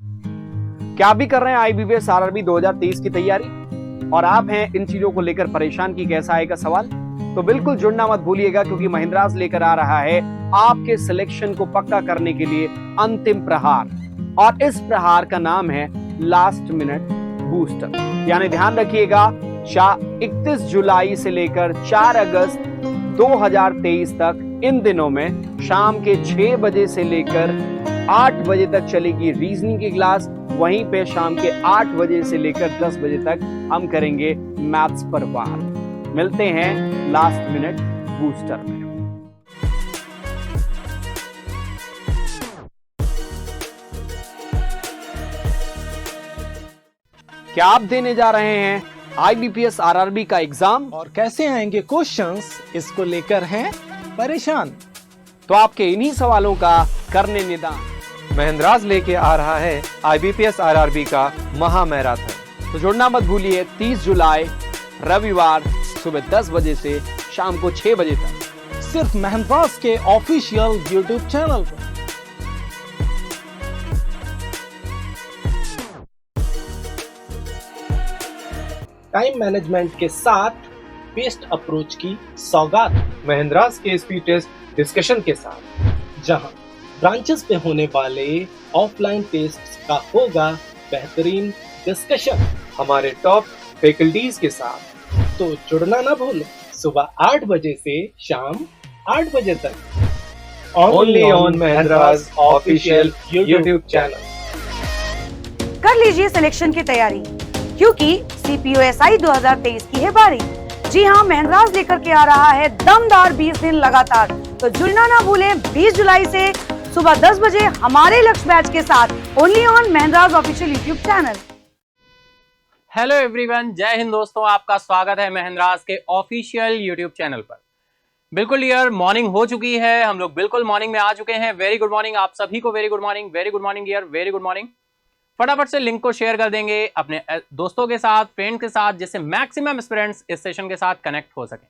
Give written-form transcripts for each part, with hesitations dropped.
क्या आप भी कर रहे हैं आईबीपीएस आरआरबी 2023 की तैयारी और आप हैं इन चीजों को लेकर परेशान कि कैसा आएगा सवाल? तो बिल्कुल जुड़ना मत भूलिएगा, क्योंकि महिंद्राज लेकर आ रहा है आपके सिलेक्शन को पक्का करने के लिए अंतिम प्रहार। और इस प्रहार का नाम है लास्ट मिनट बूस्टर। यानी ध्यान रखिएगा, 31 जुलाई से लेकर 4 अगस्त 2023 तक इन दिनों में शाम के 6 बजे से लेकर 8 बजे तक चलेगी रीजनिंग की क्लास। वहीं पे शाम के 8 बजे से लेकर 10 बजे तक हम करेंगे मैथ्स पर वार। मिलते हैं लास्ट मिनट बूस्टर में। क्या आप देने जा रहे हैं आईबीपीएस आरआरबी का एग्जाम और कैसे आएंगे क्वेश्चंस, इसको लेकर हैं परेशान? तो आपके इन्हीं सवालों का करने निदान महिंद्राज लेके आ रहा है आईबीपीएस आरआरबी का महा मैराथन। तो जुड़ना मत भूलिए 30 जुलाई रविवार सुबह 10 बजे से शाम को 6 बजे तक सिर्फ महिंद्राज के ऑफिशियल यूट्यूब चैनल पर। टाइम मैनेजमेंट के साथ बेस्ट अप्रोच की सौगात महिंद्राज के स्पीड टेस्ट डिस्कशन के साथ, जहां ब्रांचेस पे होने वाले ऑफलाइन टेस्ट का होगा बेहतरीन डिस्कशन हमारे टॉप फैकल्टीज के साथ। तो जुड़ना ना भूलें, सुबह 8 बजे से शाम 8 बजे तक only on Mahendra's official YouTube channel. कर लीजिए सिलेक्शन की तैयारी, क्योंकि सीपीओएसआई 2023 की है बारी। जी हाँ, महिंद्राज लेकर के आ रहा है दमदार 20 दिन लगातार। तो जुड़ना ना भूलें 20 जुलाई से सुबह 10 बजे हमारे लक्ष्य बैच के साथ, only on Mahendra's official YouTube channel. Hello everyone, जय हिंद दोस्तों, आपका स्वागत है महिंद्राज के ऑफिशियल यूट्यूब चैनल पर। बिल्कुल यार, मॉर्निंग हो चुकी है, हम लोग बिल्कुल मॉर्निंग में आ चुके हैं। वेरी गुड मॉर्निंग आप सभी को, very good morning, very good morning यार, वेरी गुड मॉर्निंग। फटाफट से लिंक को शेयर कर देंगे अपने दोस्तों के साथ, फ्रेंड के साथ, जिससे मैक्सिमम स्टूडेंट्स इस सेशन के साथ कनेक्ट हो सके।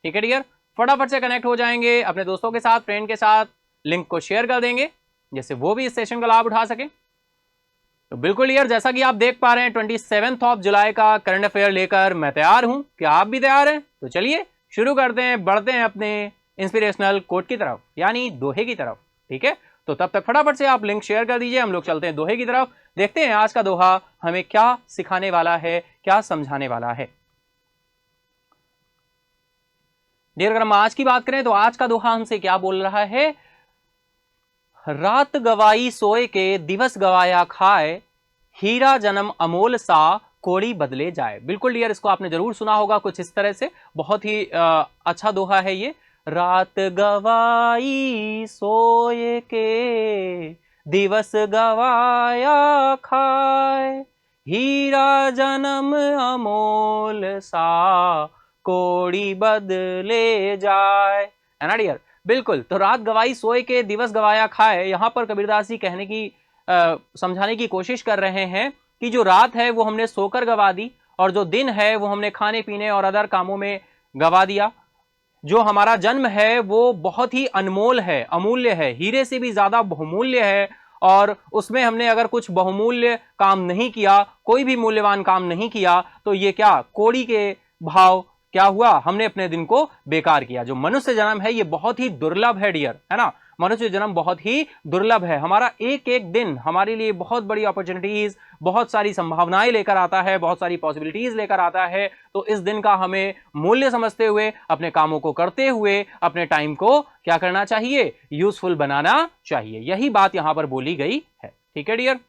ठीक है डियर, फटाफट से कनेक्ट हो जाएंगे अपने दोस्तों के साथ, फ्रेंड के साथ, लिंक को शेयर कर देंगे जिससे वो भी इस सेशन का लाभ उठा सके। तो बिल्कुल यार, जैसा कि आप देख पा रहे हैं 27 जुलाई का करंट अफेयर लेकर मैं तैयार हूं। क्या आप भी तैयार हैं? तो चलिए शुरू करते हैं, बढ़ते हैं अपने इंस्पिरेशनल कोट की तरफ, यानी दोहे की तरफ। ठीक है, तो तब तक फटाफट से आप लिंक शेयर कर दीजिए, हम लोग चलते हैं दोहे की तरफ। देखते हैं आज का दोहा हमें क्या सिखाने वाला है, क्या समझाने वाला है। डियर, अगर हम आज की बात करें तो आज का दोहा हमसे क्या बोल रहा है? रात गवाई सोए के, दिवस गवाया खाए, हीरा जन्म अमोल सा, कोड़ी बदले जाए। बिल्कुल डियर, इसको आपने जरूर सुना होगा कुछ इस तरह से। बहुत ही अच्छा दोहा है ये। रात गवाई सोए के, दिवस गवाया खाए, हीरा जन्म अमोल सा, कोड़ी बदले जाए। है ना डियर? बिल्कुल। तो रात गवाई सोए के, दिवस गवाया खाए, यहां पर कबीरदास जी कहने की समझाने की कोशिश कर रहे हैं कि जो रात है वो हमने सोकर गवा दी, और जो दिन है वो हमने खाने पीने और अदर कामों में गवा दिया। जो हमारा जन्म है वो बहुत ही अनमोल है, अमूल्य है, हीरे से भी ज्यादा बहुमूल्य है, और उसमें हमने अगर कुछ बहुमूल्य काम नहीं किया, कोई भी मूल्यवान काम नहीं किया, तो ये क्या कोड़ी के भाव क्या हुआ? हमने अपने दिन को बेकार किया। जो मनुष्य जन्म है ये बहुत ही दुर्लभ है डियर, है ना? मनुष्य जन्म बहुत ही दुर्लभ है। हमारा एक एक दिन हमारे लिए बहुत बड़ी अपॉर्चुनिटीज, बहुत सारी संभावनाएं लेकर आता है, बहुत सारी पॉसिबिलिटीज लेकर आता है। तो इस दिन का हमें मूल्य समझते हुए, अपने कामों को करते हुए, अपने टाइम को क्या करना चाहिए? यूजफुल बनाना चाहिए। यही बात यहां पर बोली गई है। ठीक है डियर,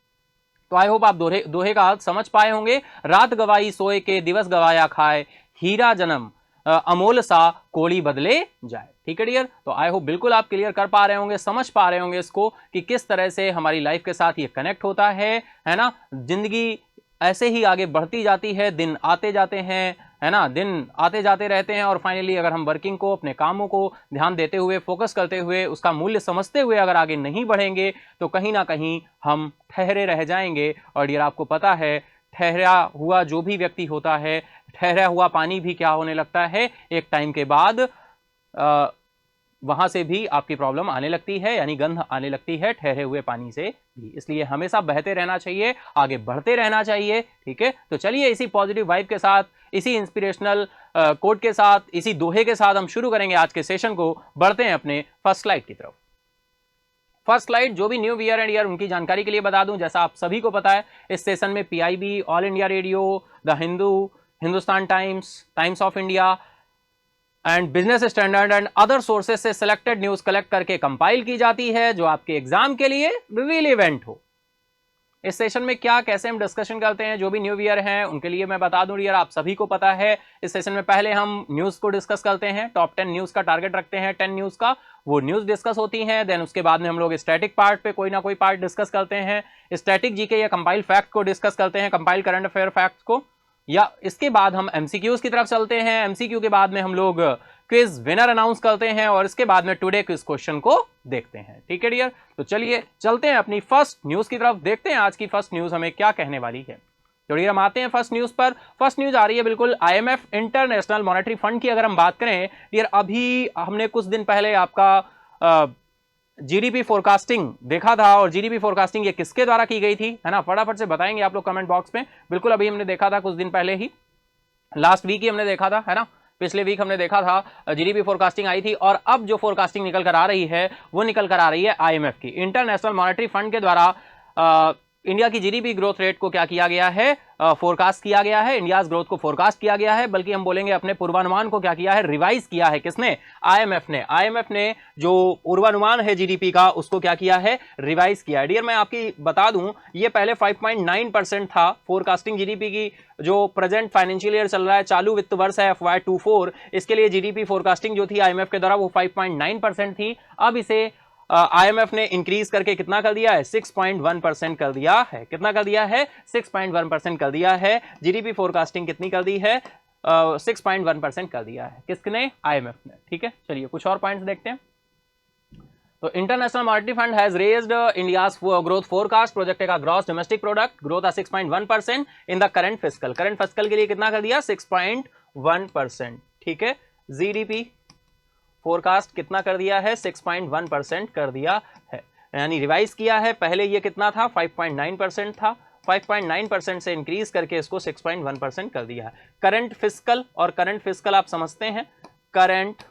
तो आई होप आप दोहे का अर्थ समझ पाए होंगे। रात गवाई सोए के, दिवस गवाया खाए, हीरा जन्म अमोल सा, कोड़ी बदले जाए। ठीक है डियर, तो आई होप बिल्कुल आप क्लियर कर पा रहे होंगे, समझ पा रहे होंगे इसको कि किस तरह से हमारी लाइफ के साथ ये कनेक्ट होता है ना? जिंदगी ऐसे ही आगे बढ़ती जाती है, दिन आते जाते हैं, है ना? दिन आते जाते रहते हैं, और फाइनली अगर हम वर्किंग को, अपने कामों को ध्यान देते हुए, फोकस करते हुए, उसका मूल्य समझते हुए अगर आगे नहीं बढ़ेंगे तो कहीं ना कहीं हम ठहरे रह जाएंगे। और डियर, आपको पता है ठहरा हुआ जो भी व्यक्ति होता है, ठहरा हुआ पानी भी क्या होने लगता है? एक टाइम के बाद वहां से भी आपकी प्रॉब्लम आने लगती है, यानी गंध आने लगती है ठहरे हुए पानी से भी। इसलिए हमेशा बहते रहना चाहिए, आगे बढ़ते रहना चाहिए। ठीक है, तो चलिए इसी पॉजिटिव वाइब के साथ, इसी इंस्पिरेशनल कोट के साथ, इसी दोहे के साथ हम शुरू करेंगे आज के सेशन को। बढ़ते हैं अपने फर्स्ट स्लाइड की तरफ। फर्स्ट स्लाइड जो भी न्यू ईयर एंड ईयर उनकी जानकारी के लिए बता दूं, जैसा आप सभी को पता है इस सेशन में PIB, all India radio, the Hindu, Hindustan times, times of India and business standard and other sources से सिलेक्टेड न्यूज कलेक्ट करके कंपाइल की जाती है जो आपके एग्जाम के लिए रिलेवेंट हो। इस सेशन में क्या कैसे हम डिस्कशन करते हैं, जो भी न्यू ईयर हैं उनके लिए मैं बता दूं यार, आप सभी को पता है इस सेशन में पहले हम न्यूज को डिस्कस करते हैं, टॉप 10 न्यूज का टारगेट रखते हैं, 10 न्यूज का, वो न्यूज डिस्कस होती हैं। देन उसके बाद में हम लोग स्टैटिक पार्ट पे कोई ना कोई पार्ट डिस्कस करते हैं, स्टैटिक जीके या कंपाइल फैक्ट को डिस्कस करते हैं, कंपाइल करंट अफेयर फैक्ट को, या इसके बाद हम एमसीक्यूज की तरफ चलते हैं। एमसीक्यू के बाद में हम लोग क्विज विनर अनाउंस करते हैं और इसके बाद में टुडे क्विज क्वेश्चन को देखते हैं। ठीक है डियर, तो चलिए चलते हैं अपनी फर्स्ट न्यूज की तरफ, देखते हैं आज की फर्स्ट न्यूज हमें क्या कहने वाली है। तो डियर हम आते हैं फर्स्ट न्यूज पर। फर्स्ट न्यूज आ रही है बिल्कुल आईएमएफ इंटरनेशनल मॉनेटरी फंड की। अगर हम बात करें डियर, अभी हमने कुछ दिन पहले आपका जीडीपी फोरकास्टिंग देखा था, और जीडीपी फोरकास्टिंग ये किसके द्वारा की गई थी, है ना, फटाफट से बताएंगे आप लोग कमेंट बॉक्स में। बिल्कुल अभी हमने देखा था कुछ दिन पहले ही, लास्ट वीक ही हमने देखा था, है ना, पिछले वीक हमने देखा था जीडीपी फोरकास्टिंग आई थी। और अब जो फोरकास्टिंग निकल कर आ रही है वो निकल कर आ रही है आईएमएफ की, इंटरनेशनल मॉनेटरी फंड के द्वारा इंडिया की जीडीपी ग्रोथ रेट को क्या किया गया है, फोरकास्ट किया गया है, इंडियाज ग्रोथ को फोरकास्ट किया गया है, बल्कि हम बोलेंगे अपने पूर्वानुमान को क्या किया है, रिवाइज किया है। किसने? आईएमएफ ने। आईएमएफ ने जो पूर्वानुमान है जीडीपी का उसको क्या किया है, रिवाइज किया है। डियर मैं आपकी बता दूं, ये पहले 5.9% था फोरकास्टिंग जीडीपी की। जो प्रेजेंट फाइनेंशियल ईयर चल रहा है, चालू वित्त वर्ष है FY24, इसके लिए जीडीपी फोरकास्टिंग जो थी आईएमएफ के द्वारा वो 5.9% थी। अब इसे आईएमएफ ने इंक्रीज करके कितना कर दिया है, 6.1% कर दिया है। कितना कर दिया है, 6.1% कर दिया है। जीडीपी फोरकास्टिंग कितनी कर दी है, 6.1% कर दिया है। किसने? आईएमएफ ने। ठीक है, चलिए कुछ और पॉइंट्स देखते हैं। तो international monetary fund has raised India's growth forecast, projected का gross domestic product growth 6.1% in the current fiscal. Current fiscal के लिए कितना कर दिया, 6.1%। ठीक है, जीडीपी फोरकास्ट कितना कर दिया है, 6.1% कर दिया है, यानी रिवाइज किया है। पहले ये कितना था, 5.9% था, 5.9% से इंक्रीज करके इसको 6.1% कर दिया है। करंट फिस्कल, और करंट फिस्कल आप समझते हैं, current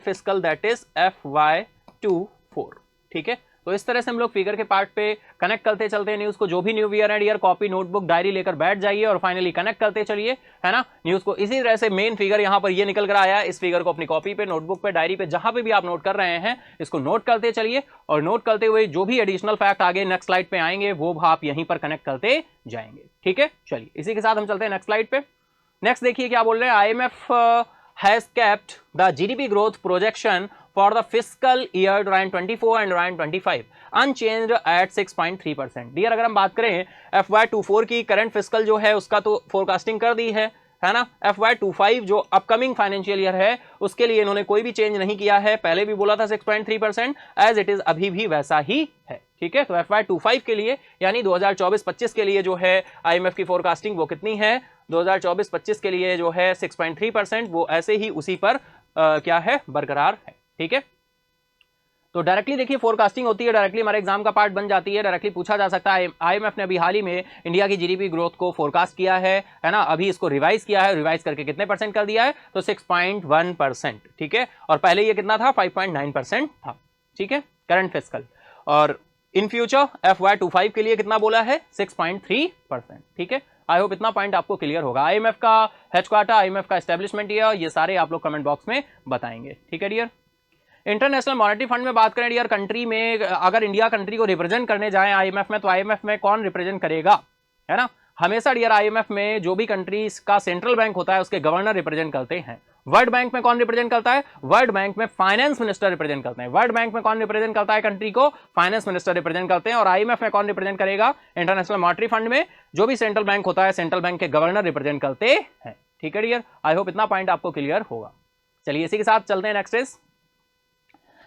fiscal that is FY24। ठीक है, तो इस तरह से हम लोग फिगर के पार्ट पे कनेक्ट करते चलते हैं न्यूज को। जो भी new year and year copy, notebook, diary लेकर बैठ जाइए और फाइनली कनेक्ट करते चलिए, है ना, न्यूज को। इसी तरह से मेन फिगर यहाँ पर ये निकल कर आया है। इस फिगर को अपनी कॉपी पे, नोटबुक पे, डायरी पे, जहां पे भी आप नोट कर रहे हैं इसको नोट करते चलिए, और नोट करते हुए जो भी एडिशनल फैक्ट आगे नेक्स्ट स्लाइड पे आएंगे वो आप यहीं पर कनेक्ट करते जाएंगे। ठीक है, चलिए इसी के साथ हम चलते हैं नेक्स्ट स्लाइड पे। नेक्स्ट देखिए क्या बोल रहे हैं, IMF has kept the GDP growth projection for the fiscal year 2024 and 2025 unchanged at 6.3%। Dear अगर हम बात करें FY24 की करंट फिस्कल जो है उसका तो फोरकास्टिंग कर दी है ना। FY25 जो अपकमिंग फाइनेंशियल ईयर है उसके लिए इन्होंने कोई भी चेंज नहीं किया है। पहले भी बोला था 6.3%, एज इट इज अभी भी वैसा ही है। ठीक है, तो FY25 के लिए यानी 2024-25 के लिए जो है आईएमएफ की फोरकास्टिंग वो कितनी है, 2024-25 के लिए जो है 6.3%, वो ऐसे ही उसी पर क्या है, बरकरार है। ठीक है, तो डायरेक्टली देखिए फोरकास्टिंग होती है, डायरेक्टली हमारे एग्जाम का पार्ट बन जाती है, डायरेक्टली पूछा जा सकता है। आईएमएफ ने अभी हाल ही में इंडिया की जीडीपी ग्रोथ को फोरकास्ट किया है ना, अभी इसको रिवाइज किया है, रिवाइज करके कितने परसेंट कर दिया है, तो 6.1%। ठीक है, और पहले ये कितना था, 5.9% था। ठीक है, करंट फिस्कल, और इन फ्यूचर FY25 के लिए कितना बोला है, 6.3%। ठीक है, आई होप इतना पॉइंट आपको क्लियर होगा। आईएमएफ का हेडक्वार्टर, आईएमएफ का एस्टेब्लिशमेंट ईयर, ये सारे आप लोग कमेंट बॉक्स में बताएंगे। ठीक है डियर, इंटरनेशनल मॉनेटरी फंड में बात करें डियर, कंट्री में अगर इंडिया कंट्री को रिप्रेजेंट करने जाए आईएमएफ में, तो आईएमएफ में कौन रिप्रेजेंट करेगा, है ना। हमेशा डियर आईएमएफ में जो भी कंट्रीज का सेंट्रल बैंक होता है उसके गवर्नर रिप्रेजेंट करते हैं। वर्ल्ड बैंक में कौन रिप्रेजेंट करता है, वर्ल्ड बैंक में फाइनेंस मिनिस्टर रिप्रेजेंट करते हैं। वर्ल्ड बैंक में कौन रिप्रेजेंट करता है कंट्री को, फाइनेंस मिनिस्टर रिप्रेजेंट करते हैं। और आईएमएफ में कौन रिप्रेजेंट करेगा, इंटरनेशनल मॉनेटरी फंड में जो भी सेंट्रल बैंक होता है सेंट्रल बैंक के गवर्नर रिप्रेजेंट करते हैं। ठीक है डियर, आई होप इतना पॉइंट आपको क्लियर होगा। चलिए इसी के साथ चलते हैं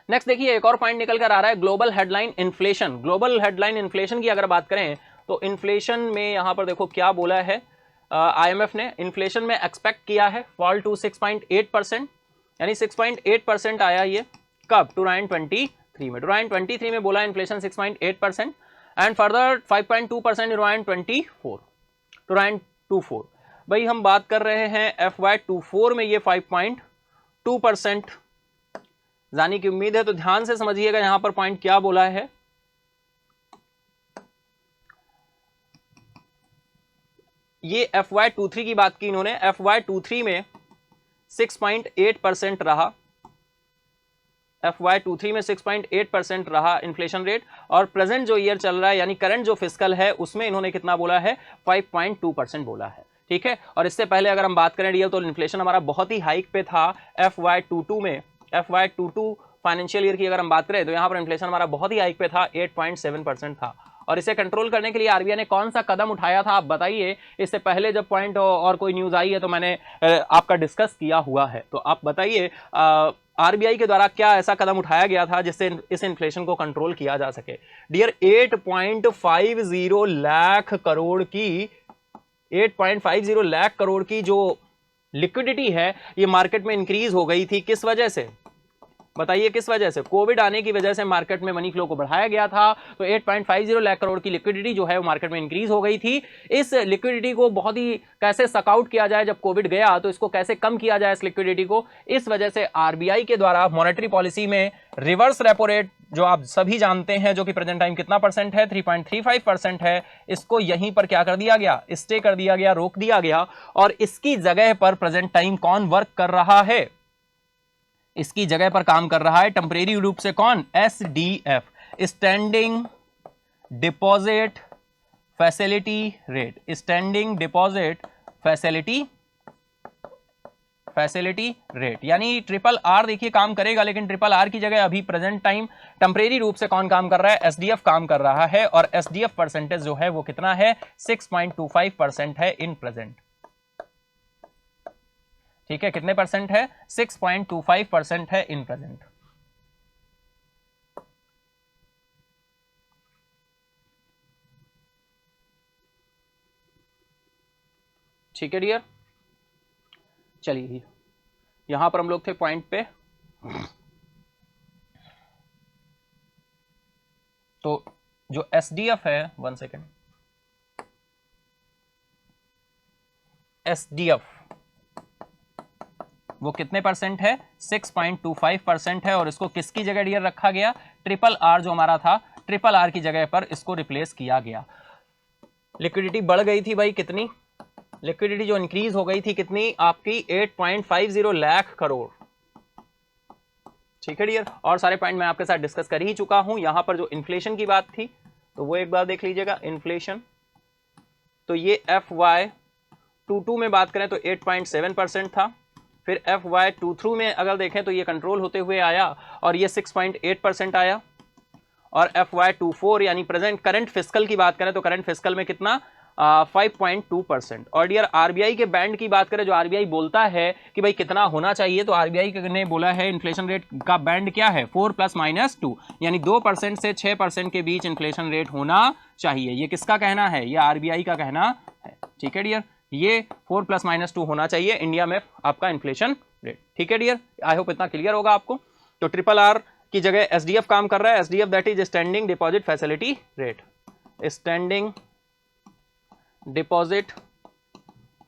नेक्स्ट देखिए एक और पॉइंट निकल कर आ रहा है, global headline inflation. Global headline inflation की अगर बात करें तो इन्फ्लेशन में यहां पर देखो क्या बोला है आईएमएफ ने, इन्फ्लेशन में एक्सपेक्ट किया है फॉल टू 6.8%। यानी 6.8% आया ये कब 2023 में। 2023 में बोला इन्फ्लेशन 6.8% एंड फर्दर 5.2% इन 2024। भाई हम बात कर रहे हैं FY24 में ये 5.2% जाने की उम्मीद है। तो ध्यान से समझिएगा यहां पर पॉइंट क्या बोला है। ये FY23 की बात की इन्होंने। FY23 में 6.8% रहा, FY23 में 6.8% रहा इन्फ्लेशन रेट, और प्रेजेंट जो ईयर चल रहा है यानी करंट जो फिस्कल है उसमें इन्होंने कितना बोला है 5.2% बोला है। ठीक है, और इससे पहले अगर हम बात करें डियर तो इन्फ्लेशन हमारा बहुत ही हाइक पे था FY22 में। FY22 फाइनेंशियल ईयर की अगर हम बात करें तो यहां पर इन्फ्लेशन हमारा बहुत ही हाइक पे था, 8.7% था। और इसे कंट्रोल करने के लिए आरबीआई ने कौन सा कदम उठाया था आप बताइए। इससे पहले जब पॉइंट और कोई न्यूज आई है तो मैंने आपका डिस्कस किया हुआ है, तो आप बताइए आरबीआई के द्वारा क्या ऐसा कदम उठाया गया था जिससे इस इन्फ्लेशन को कंट्रोल किया जा सके। डियर 8.50 लाख करोड़ की जो लिक्विडिटी है ये मार्केट में इंक्रीज हो गई थी। किस वजह से बताइए, किस वजह से? कोविड आने की वजह से मार्केट में मनी फ्लो को बढ़ाया गया था, तो 8.50 लाख करोड़ की लिक्विडिटी जो है वो मार्केट में इंक्रीज हो गई थी। इस लिक्विडिटी को बहुत ही कैसे सकआउट किया जाए, जब कोविड गया तो इसको कैसे कम किया जाए इस लिक्विडिटी को। इस वजह से आरबीआई के द्वारा मॉनेटरी पॉलिसी में रिवर्स रेपो रेट जो आप सभी जानते हैं जो कि प्रेजेंट टाइम कितना परसेंट है 3.35% है, इसको यहीं पर क्या कर दिया गया, स्टे कर दिया गया, रोक दिया गया। और इसकी जगह पर प्रेजेंट टाइम कौन वर्क कर रहा है? इसकी जगह पर काम कर रहा है टेम्परेरी रूप से कौन? SDF, standing deposit facility rate. Standing deposit facility rate यानी RRR देखिए काम करेगा, लेकिन RRR की जगह अभी प्रेजेंट टाइम टेम्परेरी रूप से कौन काम कर रहा है? SDF काम कर रहा है। और SDF परसेंटेज जो है वो कितना है? 6.25% है इन प्रेजेंट। ठीक है, कितने परसेंट है? 6.25% है इन प्रेजेंट। ठीक है डियर, चलिए यहां पर हम लोग थे पॉइंट पे। तो जो SDF है, 1 सेकेंड, SDF वो कितने परसेंट है? 6.25% है। और इसको किसकी जगह डियर रखा गया? RRR जो हमारा था, RRR की जगह पर इसको रिप्लेस किया गया। लिक्विडिटी बढ़ गई थी भाई, कितनी लिक्विडिटी जो इंक्रीज हो गई थी, कितनी आपकी 8.50 लाख करोड़। ठीक है डियर, और सारे पॉइंट मैं आपके साथ डिस्कस कर ही चुका हूं। यहां पर जो इन्फ्लेशन की बात थी तो वो एक बार देख लीजिएगा। इन्फ्लेशन तो ये FY22 में बात करें तो 8.7% था, फिर FY23 में अगर देखें तो ये कंट्रोल होते हुए आया और ये 6.8% आया। और FY24 यानी प्रेजेंट करंट फिस्कल की बात करें तो करंट फिस्कल में कितना? 5.2%। और डियर आरबीआई के बैंड की बात करें, जो आरबीआई बोलता है कि भाई कितना होना चाहिए, तो आरबीआई ने बोला है इन्फ्लेशन रेट का बैंड क्या है? 4 ± 2 यानी 2% से 6% के बीच इन्फ्लेशन रेट होना चाहिए। ये किसका कहना है? ये आरबीआई का कहना है। ठीक है डियर, ये 4 ± 2 होना चाहिए इंडिया में आपका इन्फ्लेशन रेट। ठीक है डियर, आई होप इतना क्लियर होगा आपको। तो RRR की जगह SDF काम कर रहा है। SDF that is standing deposit facility rate. Standing deposit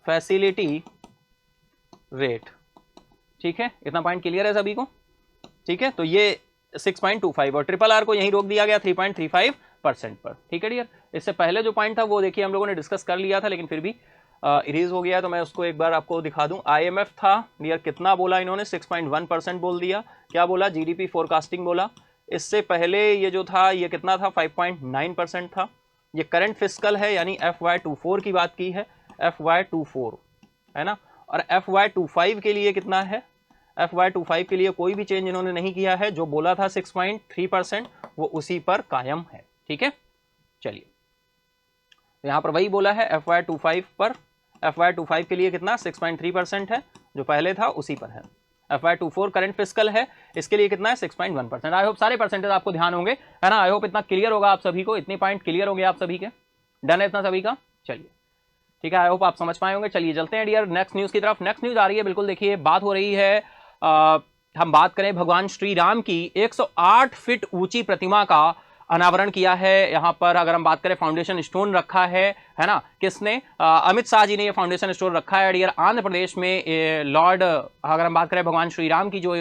facility rate. ठीक है, इतना पॉइंट क्लियर है सभी को? ठीक है, तो ये 6.25 और RRR को यहीं रोक दिया गया 3.35% पर। ठीक है डियर, इससे पहले जो पॉइंट था वो देखिए हम लोगों ने डिस्कस कर लिया था, लेकिन फिर भी इरेज हो गया, तो मैं उसको एक बार आपको दिखा दूं। IMF था डियर, कितना बोला इन्होंने? 6.1% बोल दिया। क्या बोला? GDP फोरकास्टिंग बोला। इससे पहले ये जो था ये कितना था? 5.9% था। ये करंट फिस्कल है यानी FY24 की बात की है, FY24 है ना। और FY25 के लिए कितना है? FY25 के लिए कोई भी चेंज इन्होंने नहीं किया है। जो बोला था 6.3% वो उसी पर कायम है। ठीक है, चलिए तो यहां पर वही बोला है FY25 पर। FY25 के लिए कितना? 6.3% है, जो पहले था उसी पर है। FY24 करंट फिस्कल है, इसके लिए कितना है? 6.1%। आई होप सारे परसेंटेज आपको ध्यान होंगे, है ना। आई होप इतना क्लियर होगा आप सभी को, इतने पॉइंट क्लियर होंगे आप सभी के। डन है इतना सभी का? चलिए ठीक है, आई होप आप समझ पाए होंगे। चलिए चलते हैं डियर नेक्स्ट न्यूज की तरफ। नेक्स्ट न्यूज आ रही है, बिल्कुल देखिए, बात हो रही है हम बात करें भगवान श्री राम की 108 फीट ऊंची प्रतिमा का अनावरण किया है। यहाँ पर अगर हम बात करें फाउंडेशन स्टोन रखा है ना, किसने? अमित शाह जी ने ये फाउंडेशन स्टोन रखा है डियर। आंध्र प्रदेश में लॉर्ड, अगर हम बात करें भगवान श्री राम की जो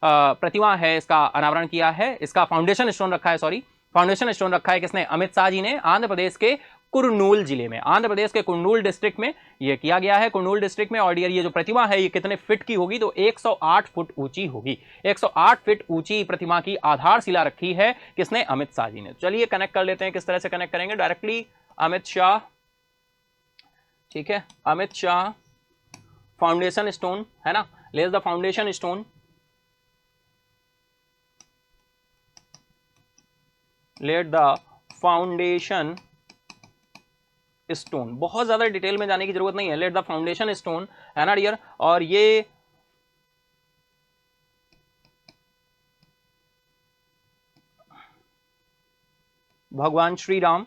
प्रतिमा है, इसका अनावरण किया है, इसका फाउंडेशन स्टोन रखा है, सॉरी फाउंडेशन स्टोन रखा है किसने? अमित शाह जी ने। आंध्र प्रदेश के कुरनूल जिले में, आंध्र प्रदेश के कुरनूल डिस्ट्रिक्ट में ये किया गया है, कुरनूल डिस्ट्रिक्ट में। और डियर ये जो प्रतिमा है ये कितने फीट की होगी? तो 108 फुट ऊंची होगी। 108 फीट ऊंची प्रतिमा की आधारशिला रखी है किसने? अमित शाह जी ने। चलिए कनेक्ट कर लेते हैं, किस तरह से कनेक्ट करेंगे? डायरेक्टली अमित शाह, ठीक है, अमित शाह फाउंडेशन स्टोन है ना, less the foundation stone, let the foundation stone. बहुत ज्यादा डिटेल में जाने की जरूरत नहीं है, लेट द फाउंडेशन स्टोन है ना डियर। और ये भगवान श्री राम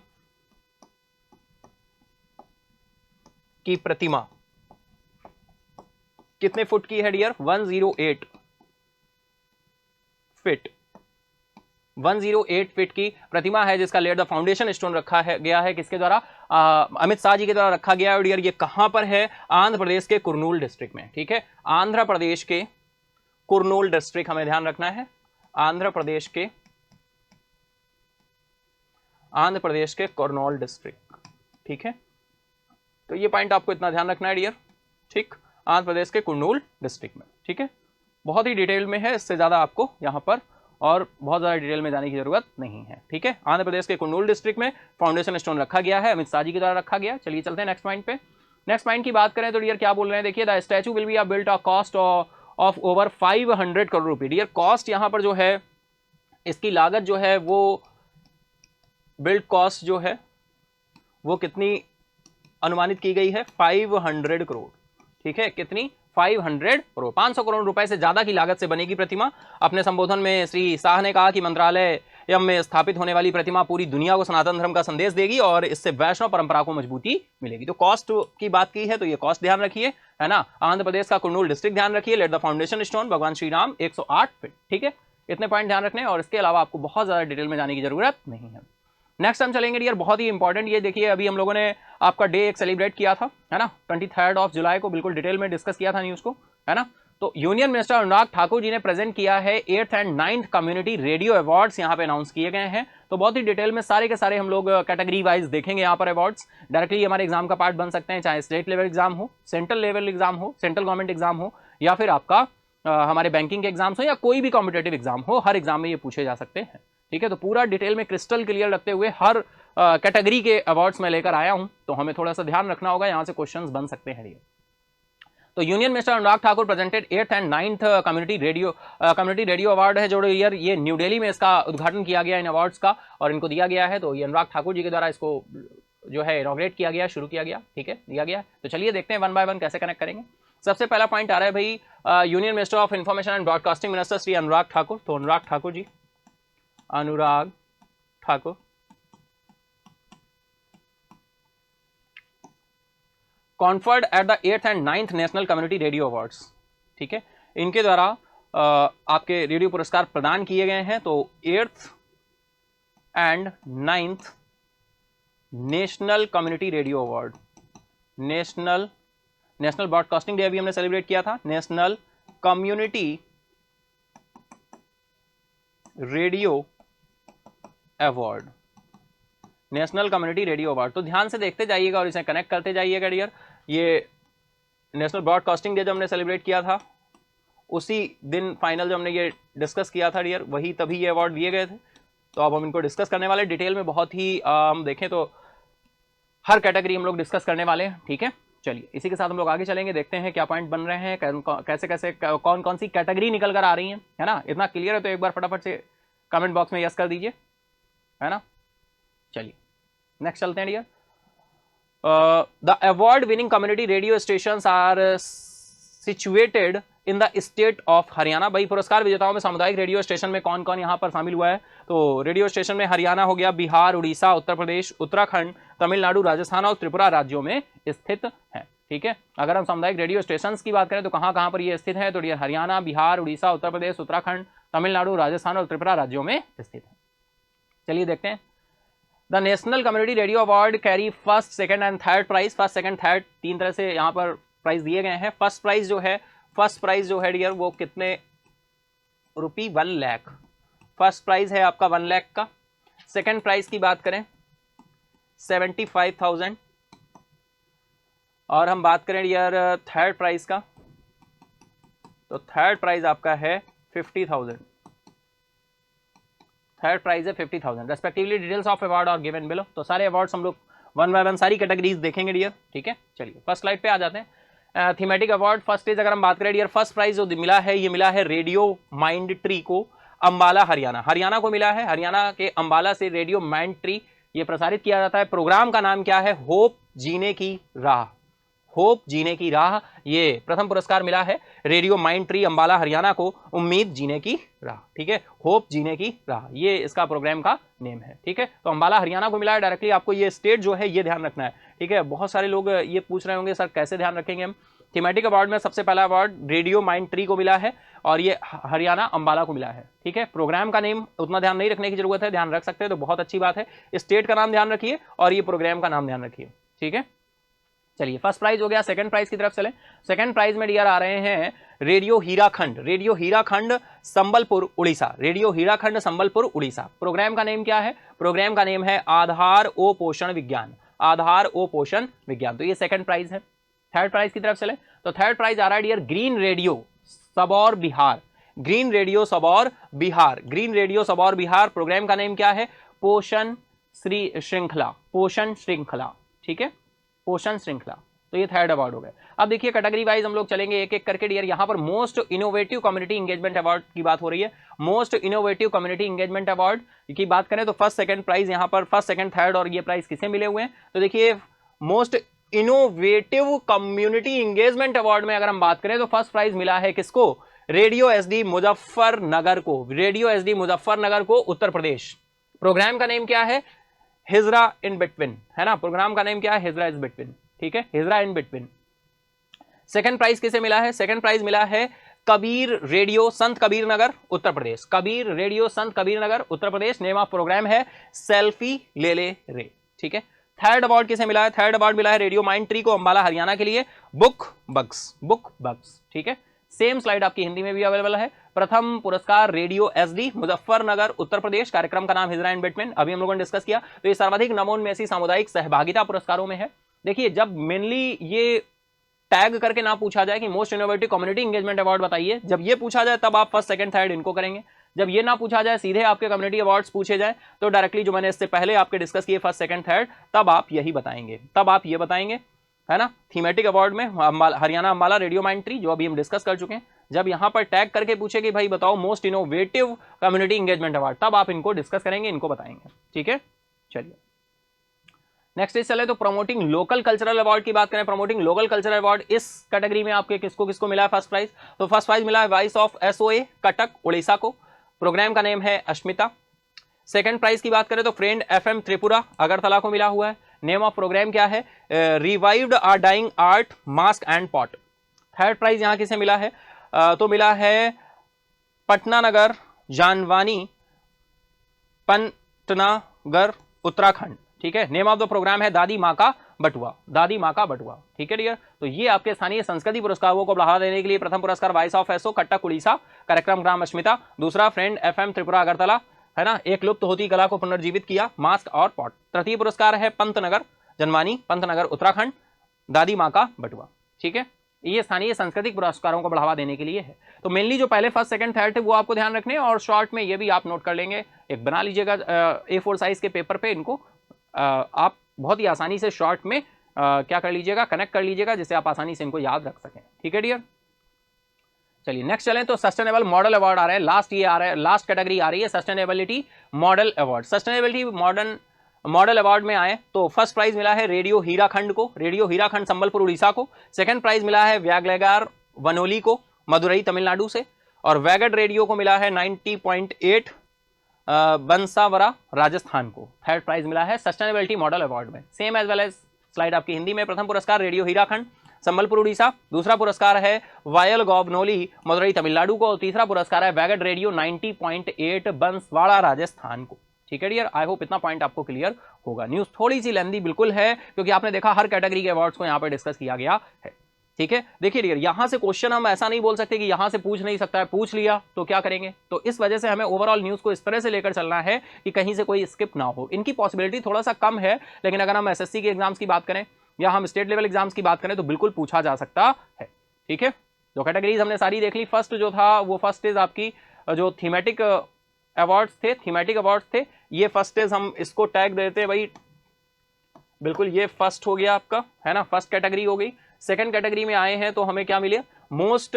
की प्रतिमा कितने फुट की है डियर? 108 फीट, 108 फीट की प्रतिमा है जिसका लेट द फाउंडेशन स्टोन रखा है गया है किसके द्वारा? अमित शाह जी के द्वारा रखा गया है डियर। ये कहां पर है? आंध्र प्रदेश के कुरनूल डिस्ट्रिक्ट में, ठीक है, आंध्र प्रदेश के कुरनूल डिस्ट्रिक्ट, हमें ध्यान रखना है, आंध्र प्रदेश के कुरनूल डिस्ट्रिक्ट, ठीक है। तो ये पॉइंट आपको इतना ध्यान रखना है डियर, ठीक, आंध्र प्रदेश के कुरनूल डिस्ट्रिक्ट में, ठीक है। बहुत ही डिटेल में है, इससे ज्यादा आपको यहाँ पर और बहुत ज़्यादा डिटेल में जाने की जरूरत नहीं है, ठीक है। आंध्र प्रदेश के कुरनूल डिस्ट्रिक्ट में फाउंडेशन स्टोन रखा गया है, अमित शाह जी के द्वारा रखा गया। चलिए चलते हैं नेक्स्ट पॉइंट पे। नेक्स्ट पॉइंट की बात करें तो डियर क्या बोल रहे हैं, देखिए, the statue will be built of cost of over 500 crore रुपये। डियर कॉस्ट यहाँ पर जो है, इसकी लागत जो है वो बिल्ड कॉस्ट जो है वो कितनी अनुमानित की गई है? 500 करोड़, ठीक है, कितनी? 500 करोड़, 500 करोड़ रुपए से ज्यादा की लागत से बनेगी प्रतिमा। अपने संबोधन में श्री शाह ने कहा कि मंत्रालय में स्थापित होने वाली प्रतिमा पूरी दुनिया को सनातन धर्म का संदेश देगी और इससे वैष्णव परंपरा को मजबूती मिलेगी। तो कॉस्ट की बात की है तो ये कॉस्ट ध्यान रखिए, है ना। आंध्र प्रदेश का कुरनूल डिस्ट्रिक्ट ध्यान रखिए, लेट द फाउंडेशन स्टोन भगवान श्री राम 108 फीट, ठीक है। इतने पॉइंट ध्यान रखने और इसके अलावा आपको बहुत ज्यादा डिटेल में जाने की जरूरत नहीं है। नेक्स्ट हम चलेंगे डियर, बहुत ही इंपॉर्टेंट, ये देखिए अभी हम लोगों ने आपका डे एक सेलिब्रेट किया था, है ना, 23 जुलाई को, बिल्कुल डिटेल में डिस्कस किया था न्यूज को, है ना। तो यूनियन मिनिस्टर अनुराग ठाकुर जी ने प्रेजेंट किया है 8th and 9th community radio awards यहाँ पे अनाउंस किए गए हैं। तो बहुत ही डिटेल में सारे के सारे हम लोग कैटेगरी वाइज देखेंगे यहाँ पर अवार्ड्स। डायरेक्टली हमारे एग्जाम का पार्ट बन सकते हैं, चाहे स्टेट लेवल एग्जाम हो, सेंट्रल लेवल एग्जाम हो, सेंट्रल गवर्नमेंट एग्जाम हो, या फिर आपका हमारे बैंकिंग के एग्जाम्स हो, या कोई भी कॉम्पिटेटिव एग्जाम हो, हर एग्जाम में ये पूछे जा सकते हैं, ठीक है। तो पूरा डिटेल में क्रिस्टल क्लियर रखते हुए हर कैटेगरी के अवार्ड्स में लेकर आया हूं, तो हमें थोड़ा सा ध्यान रखना होगा, यहां से क्वेश्चंस बन सकते हैं। तो union minister Anurag Thakur presented 8th and 9th community radio award है जो ईयर, ये न्यू दिल्ली में इसका उद्घाटन किया गया इन अवार्ड्स का और इनको दिया गया है। तो ये अनुराग ठाकुर जी के द्वारा इसको जो है इनॉग्रेट किया गया, शुरू किया गया, ठीक है, दिया गया। तो चलिए देखते हैं वन बाय वन कैसे कनेक्ट करेंगे। सबसे पहला पॉइंट आ रहा है भाई, union minister of information and broadcasting minister Shri Anurag Thakur. तो Anurag Thakur ji, Anurag Thakur conferred at the 8th and 9th national community radio awards, ठीक है, इनके द्वारा आपके रेडियो पुरस्कार प्रदान किए गए हैं। तो 8th and 9th national community radio award, national broadcasting day अभी हमने सेलिब्रेट किया था, national community radio award, national community radio award. तो ध्यान से देखते जाइएगा और इसे कनेक्ट करते जाइएगा डियर। ये नेशनल ब्रॉडकास्टिंग डे जब हमने सेलिब्रेट किया था उसी दिन फाइनल जब हमने ये डिस्कस किया था डियर, वही तभी ये अवार्ड दिए गए थे। तो अब हम इनको डिस्कस करने वाले डिटेल में, बहुत ही हम देखें तो हर कैटेगरी हम लोग डिस्कस करने वाले हैं, ठीक है। चलिए इसी के साथ हम लोग आगे चलेंगे, देखते हैं क्या पॉइंट बन रहे हैं, कैसे कैसे कौन कौन सी कैटेगरी निकल कर आ रही है ना। इतना क्लियर है तो एक बार फटाफट से कमेंट बॉक्स में यस कर दीजिए, है ना। चलिए नेक्स्ट चलते हैं dear. The award winning community radio stations are situated in the state of Haryana. भाई पुरस्कार विजेताओं में सामुदायिक रेडियो स्टेशन में कौन कौन यहाँ पर शामिल हुआ है? तो रेडियो स्टेशन में हरियाणा हो गया, बिहार, उड़ीसा, उत्तर प्रदेश, उत्तराखंड, तमिलनाडु, राजस्थान और त्रिपुरा राज्यों में स्थित है। ठीक है, अगर हम सामुदायिक रेडियो स्टेशन की बात करें तो कहाँ कहाँ पर ये स्थित है? तो हरियाणा, बिहार, उड़ीसा, उत्तर प्रदेश, उत्तराखंड, तमिलनाडु, राजस्थान और त्रिपुरा राज्यों में स्थित है। चलिए देखते हैं। The national community radio award carry first, second and third prize. First, second, third तीन तरह से यहाँ पर प्राइज दिए गए हैं। फर्स्ट प्राइज जो है डियर वो कितने रुपी? 1 लाख। फर्स्ट प्राइज है आपका 1 लाख का। सेकंड प्राइज की बात करें 75,000 और हम बात करें डियर थर्ड प्राइज का, तो थर्ड प्राइज आपका है 50,000। थर्ड प्राइज है 50,000 रेस्पेक्टिवली। डिटेल्स ऑफ अवार्ड और गिवन बिलो। तो सारे अवार्ड्स हम लोग 1 बाय 1 सारी कैटेगरीज देखेंगे डियर। ठीक है, चलिए फर्स्ट स्लाइड पे आ जाते हैं। थीमेटिक अवार्ड फर्स्ट स्टेज अगर हम बात करें डियर, फर्स्ट प्राइज जो मिला है ये मिला है रेडियो माइंड ट्री को, अंबाला हरियाणा को मिला है। हरियाणा के अंबाला से रेडियो माइंड ट्री ये प्रसारित किया जाता है। प्रोग्राम का नाम क्या है? होप जीने की राह। होप जीने की राह, ये प्रथम पुरस्कार मिला है radio mind tree Ambala Haryana को, उम्मीद जीने की राह। ठीक है, होप जीने की राह ये इसका प्रोग्राम का नेम है। ठीक है, तो अंबाला हरियाणा को मिला है डायरेक्टली। आपको ये स्टेट जो है ये ध्यान रखना है। ठीक है, बहुत सारे लोग ये पूछ रहे होंगे सर कैसे ध्यान रखेंगे हम। थीमेटिक अवार्ड में सबसे पहला अवार्ड रेडियो माइंड ट्री को मिला है और ये हरियाणा अंबाला को मिला है। ठीक है, प्रोग्राम का नेम उतना ध्यान नहीं रखने की जरूरत है, ध्यान रख सकते हैं तो बहुत अच्छी बात है। स्टेट का नाम ध्यान रखिए और ये प्रोग्राम का नाम ध्यान रखिए। ठीक है, चलिए फर्स्ट प्राइज हो गया। सेकंड प्राइज की तरफ चलें। सेकंड प्राइज में डियर आ रहे हैं radio Hirakhand Sambalpur Orissa. Radio Hirakhand Sambalpur Orissa. Program का नेम क्या है? प्रोग्राम का नेम है आधार ओ पोषण विज्ञान। आधार ओ पोषण विज्ञान। तो ये सेकंड प्राइज है। थर्ड प्राइज की तरफ चले तो थर्ड प्राइज आ रहा है dear green radio Sabour Bihar. Green radio Sabour Bihar. Green radio Sabour Bihar. Program का नेम क्या है? पोषण श्रृंखला। पोषण श्रृंखला। ठीक है, पोषण श्रृंखला। तो ये थर्ड अवार्ड हो गए। अब देखिए कैटेगरी वाइज हम लोग चलेंगे एक एक करके डियर। यहाँ पर most innovative community engagement award की बात हो रही है। Most innovative community engagement award की बात करें तो फर्स्ट सेकंड प्राइज यहाँ पर, फर्स्ट सेकंड थर्ड और ये प्राइज किसे मिले हुए हैं? तो देखिए most innovative community engagement award में अगर हम बात करें तो फर्स्ट प्राइज मिला है किसको? रेडियो एसडी मुजफ्फरनगर को। रेडियो एसडी मुजफ्फरनगर को, उत्तर प्रदेश। प्रोग्राम का नेम क्या है? हिजरा इन बिटवीन, है ना। प्रोग्राम का नेम क्या है? हिजरा इन बिटवीन। ठीक है, हिजरा इन बिटवीन। सेकंड प्राइज किसे मिला है? सेकंड प्राइज मिला है Kabir radio Sant Kabir Nagar, Uttar Pradesh. Kabir radio Sant Kabir Nagar, Uttar Pradesh. Name of programme है सेल्फी ले ले रे। ठीक है, थर्ड अवार्ड किसे मिला है? थर्ड अवार्ड मिला है रेडियो माइंड ट्री को अंबाला हरियाणा के लिए, बुक बग्स। ठीक है, सेम स्लाइड आपकी हिंदी में भी अवेलेबल है। प्रथम पुरस्कार रेडियो एसडी मुजफ्फरनगर, उत्तर प्रदेश। कार्यक्रम का नाम हिजरा इन बिटवीन, अभी हम लोगों ने डिस्कस किया। तो ये सर्वाधिक नवोन्मेषी सामुदायिक सहभागिता पुरस्कारों में है। देखिए जब मेनली ये टैग करके ना पूछा जाए कि most innovative community engagement award बताइए, जब ये पूछा जाए तब आप फर्स्ट सेकंड थर्ड इनको करेंगे। जब ये ना पूछा जाए, सीधे आपके कम्युनिटी अवार्ड्स पूछे जाए तो डायरेक्टली जो मैंने इससे पहले आपके डिस्कस किए फर्स्ट सेकंड थर्ड, तब आप यही बताएंगे, तब आप ये बताएंगे, है ना। थीमेटिक अवार्ड में Haryana Ambala radio mind tree जो अभी हम डिस्कस कर चुके हैं। जब यहाँ पर टैग करके पूछे कि भाई बताओ most innovative community engagement award, तब आप इनको डिस्कस करेंगे, इनको बताएंगे। ठीक है, चलिए नेक्स्ट इज चले तो प्रमोटिंग लोकल कल्चरल अवार्ड की बात करें। प्रमोटिंग लोकल कल्चरल अवार्ड इस कैटेगरी में आपके किसको किसको मिला है फर्स्ट प्राइज? तो फर्स्ट प्राइज मिला है voice of SOA Cuttack Orissa को। प्रोग्राम का नेम है अस्मिता। सेकंड प्राइज की बात करें तो फ्रेंड एफएम त्रिपुरा अगरतला को मिला हुआ है। नेम ऑफ प्रोग्राम क्या है? Revived our dying art mask and pot. Third prize यहां किसे मिला है? तो मिला है पटना नगर जानवानी पटनागर उत्तराखंड। ठीक है, नेम ऑफ द प्रोग्राम है दादी माँ का बटुआ। दादी माँ का बटुआ। ठीक है डियर, तो ये आपके स्थानीय संस्कृति पुरस्कारों को बढ़ावा देने के लिए प्रथम पुरस्कार voice of SO Cuttack Orissa, कार्यक्रम ग्राम अस्मिता। दूसरा फ्रेंड एफएम त्रिपुरा अगरतला, है ना, एक लुप्त होती कला को पुनर्जीवित किया, मास्क और पॉट। तृतीय पुरस्कार है पंतनगर जनवानी पंतनगर उत्तराखंड, दादी माँ का बटुआ। ठीक है, ये स्थानीय सांस्कृतिक पुरस्कारों को बढ़ावा देने के लिए है। तो मेनली जो पहले फर्स्ट सेकंड थर्ड थे वो आपको ध्यान रखने, और शॉर्ट में ये भी आप नोट कर लेंगे, एक बना लीजिएगा A4 साइज के पेपर पे, इनको आप बहुत ही आसानी से शॉर्ट में क्या कर लीजिएगा, कनेक्ट कर लीजिएगा, जिससे आप आसानी से इनको याद रख सकें। ठीक है डियर, चलिए नेक्स्ट चलें तो सस्टेनेबल मॉडल अवार्ड आ रहा है। लास्ट ये आ रहा है, लास्ट कैटेगरी आ रही है sustainability model award. Sustainability model award में आए तो फर्स्ट प्राइज मिला है रेडियो हीराखंड को, रेडियो हीराखंड संबलपुर उड़ीसा को। सेकंड प्राइज मिला है व्यागलेगार वनोली को, मदुरई तमिलनाडु से, और वैगड रेडियो को मिला है 90.8 बंसावरा राजस्थान को थर्ड प्राइज मिला है सस्टेनेबिलिटी मॉडल अवार्ड में। Same as well as slide आपकी हिंदी में। प्रथम पुरस्कार रेडियो हीराखंड संबलपुर उड़ीसा, दूसरा पुरस्कार है वायल गौबनोली मदुरई तमिलनाडु को, और तीसरा पुरस्कार है वैगड रेडियो 90.8 बंसवाड़ा राजस्थान को। ठीक है डियर, आई होप इतना पॉइंट आपको क्लियर होगा। न्यूज थोड़ी सी लेंदी बिल्कुल है, क्योंकि आपने देखा हर कैटेगरी के अवार्ड्स को यहाँ पर डिस्कस किया गया है। ठीक है, देखिए डियर, यहां से क्वेश्चन हम ऐसा नहीं बोल सकते कि यहां से पूछ नहीं सकता है, पूछ लिया तो क्या करेंगे। तो इस वजह से हमें ओवरऑल न्यूज को इस तरह से लेकर चलना है कि कहीं से कोई स्किप ना हो। इनकी पॉसिबिलिटी थोड़ा सा कम है, लेकिन अगर हम एसएससी के एग्जाम्स की बात करें या हम स्टेट लेवल एग्जाम्स की बात करें तो बिल्कुल पूछा जा सकता है। ठीक है, तो कैटेगरीज हमने सारी देख ली। फर्स्ट जो था वो फर्स्ट इज आपकी जो थीमेटिक अवार्ड्स थे, थीमेटिक अवार्ड्स थे, ये फर्स्ट इज हम इसको टैग देते हैं भाई, बिल्कुल ये फर्स्ट हो गया आपका, है ना, फर्स्ट कैटेगरी हो गई। सेकंड कैटेगरी में आए हैं तो हमें क्या मिले, most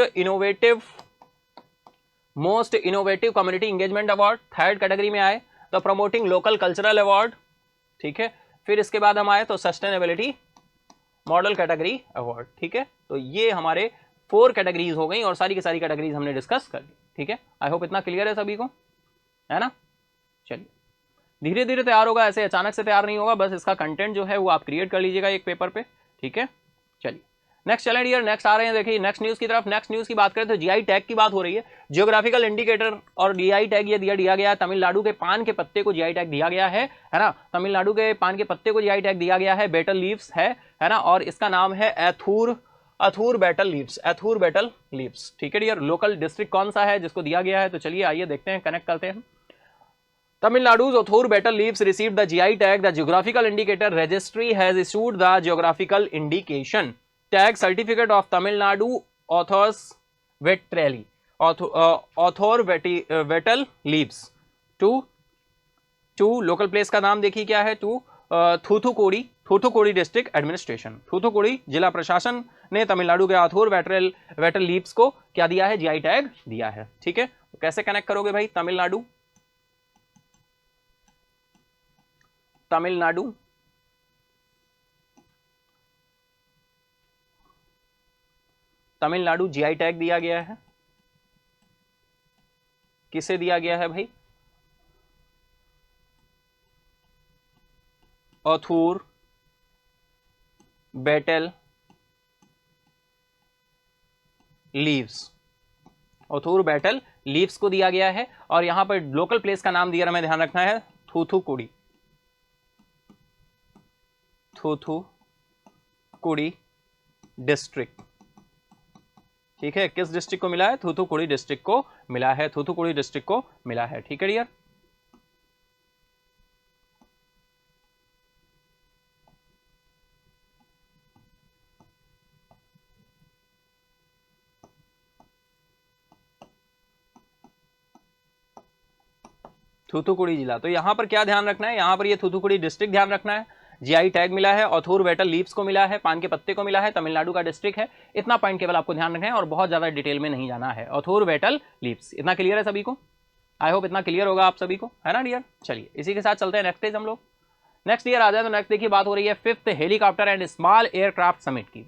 innovative community engagement award. Third category में आए तो प्रमोटिंग लोकल कल्चरल अवार्ड। ठीक है, फिर इसके बाद हम आए तो सस्टेनेबिलिटी मॉडल कैटेगरी अवार्ड। ठीक है, तो ये हमारे 4 कैटेगरीज हो गई और सारी की सारी कैटेगरीज हमने डिस्कस कर ली। ठीक है, आई होप इतना क्लियर है सभी को, है ना। चलिए, धीरे धीरे तैयार होगा, ऐसे अचानक से तैयार नहीं होगा, बस इसका कंटेंट जो है वो आप क्रिएट कर लीजिएगा एक पेपर पे। ठीक है, चलिए नेक्स्ट चलें डियर, नेक्स्ट आ रहे हैं, देखिए नेक्स्ट न्यूज की तरफ। नेक्स्ट न्यूज की बात करें तो जीआई टैग की बात हो रही है। जियोग्राफिकल इंडिकेटर और जीआई टैग ये दिया गया है। तमिलनाडु के पान के पत्ते को जीआई टैग दिया गया है ना, तमिलनाडु के पान के पत्ते को जीआई टैग दिया गया है। बेटल लीव्स है ना, और इसका नाम है अथूर बेटल लीव्स। ठीक है डियर, लोकल डिस्ट्रिक्ट कौन सा है जिसको दिया गया है, तो चलिए आइए देखते हैं, कनेक्ट करते हैं। Tamil Athur betel leaves received the GI tag. The geographical indicator registry has issued the geographical indication tag certificate of Tamil Nadu authors vetrelli author betel leaves to local place का नाम देखिए क्या है, to Thoothukudi district administration. Thoothukudi जिला प्रशासन ने तमिलनाडु के आथुर Vettel leaves को क्या दिया है, जीआई टैग दिया है। ठीक है, तो कैसे कनेक्ट करोगे भाई, तमिलनाडु जीआई टैग दिया गया है, किसे दिया गया है भाई, अथूर बेटल लीव्स को दिया गया है। और यहां पर लोकल प्लेस का नाम दिया, हमें ध्यान रखना है, थूथुकुडी डिस्ट्रिक्ट। ठीक है, किस डिस्ट्रिक्ट को मिला है, थूथुकुडी डिस्ट्रिक्ट को मिला है, थूथुकुडी डिस्ट्रिक्ट को मिला है। ठीक है डियर, थूथुकुडी जिला। तो यहां पर क्या ध्यान रखना है, यहां पर ये थूथुकुडी डिस्ट्रिक्ट ध्यान रखना है। जीआई टैग मिला है, अथूर वेटल लीव्स को मिला है, पान के पत्ते को मिला है, तमिलनाडु का डिस्ट्रिक्ट है। इतना पॉइंट केवल आपको ध्यान रखना है और बहुत ज्यादा डिटेल में नहीं जाना है। अथूर वेटल लीव्स, इतना क्लियर है सभी को, आई होप इतना क्लियर होगा आप सभी को, है ना डियर। चलिए इसी के साथ चलते हैं नेक्स्ट पेज हम लोग। नेक्स्ट ईयर आ जाए तो नेक्स्ट देखिए बात हो रही है 5th helicopter and small aircraft summit की।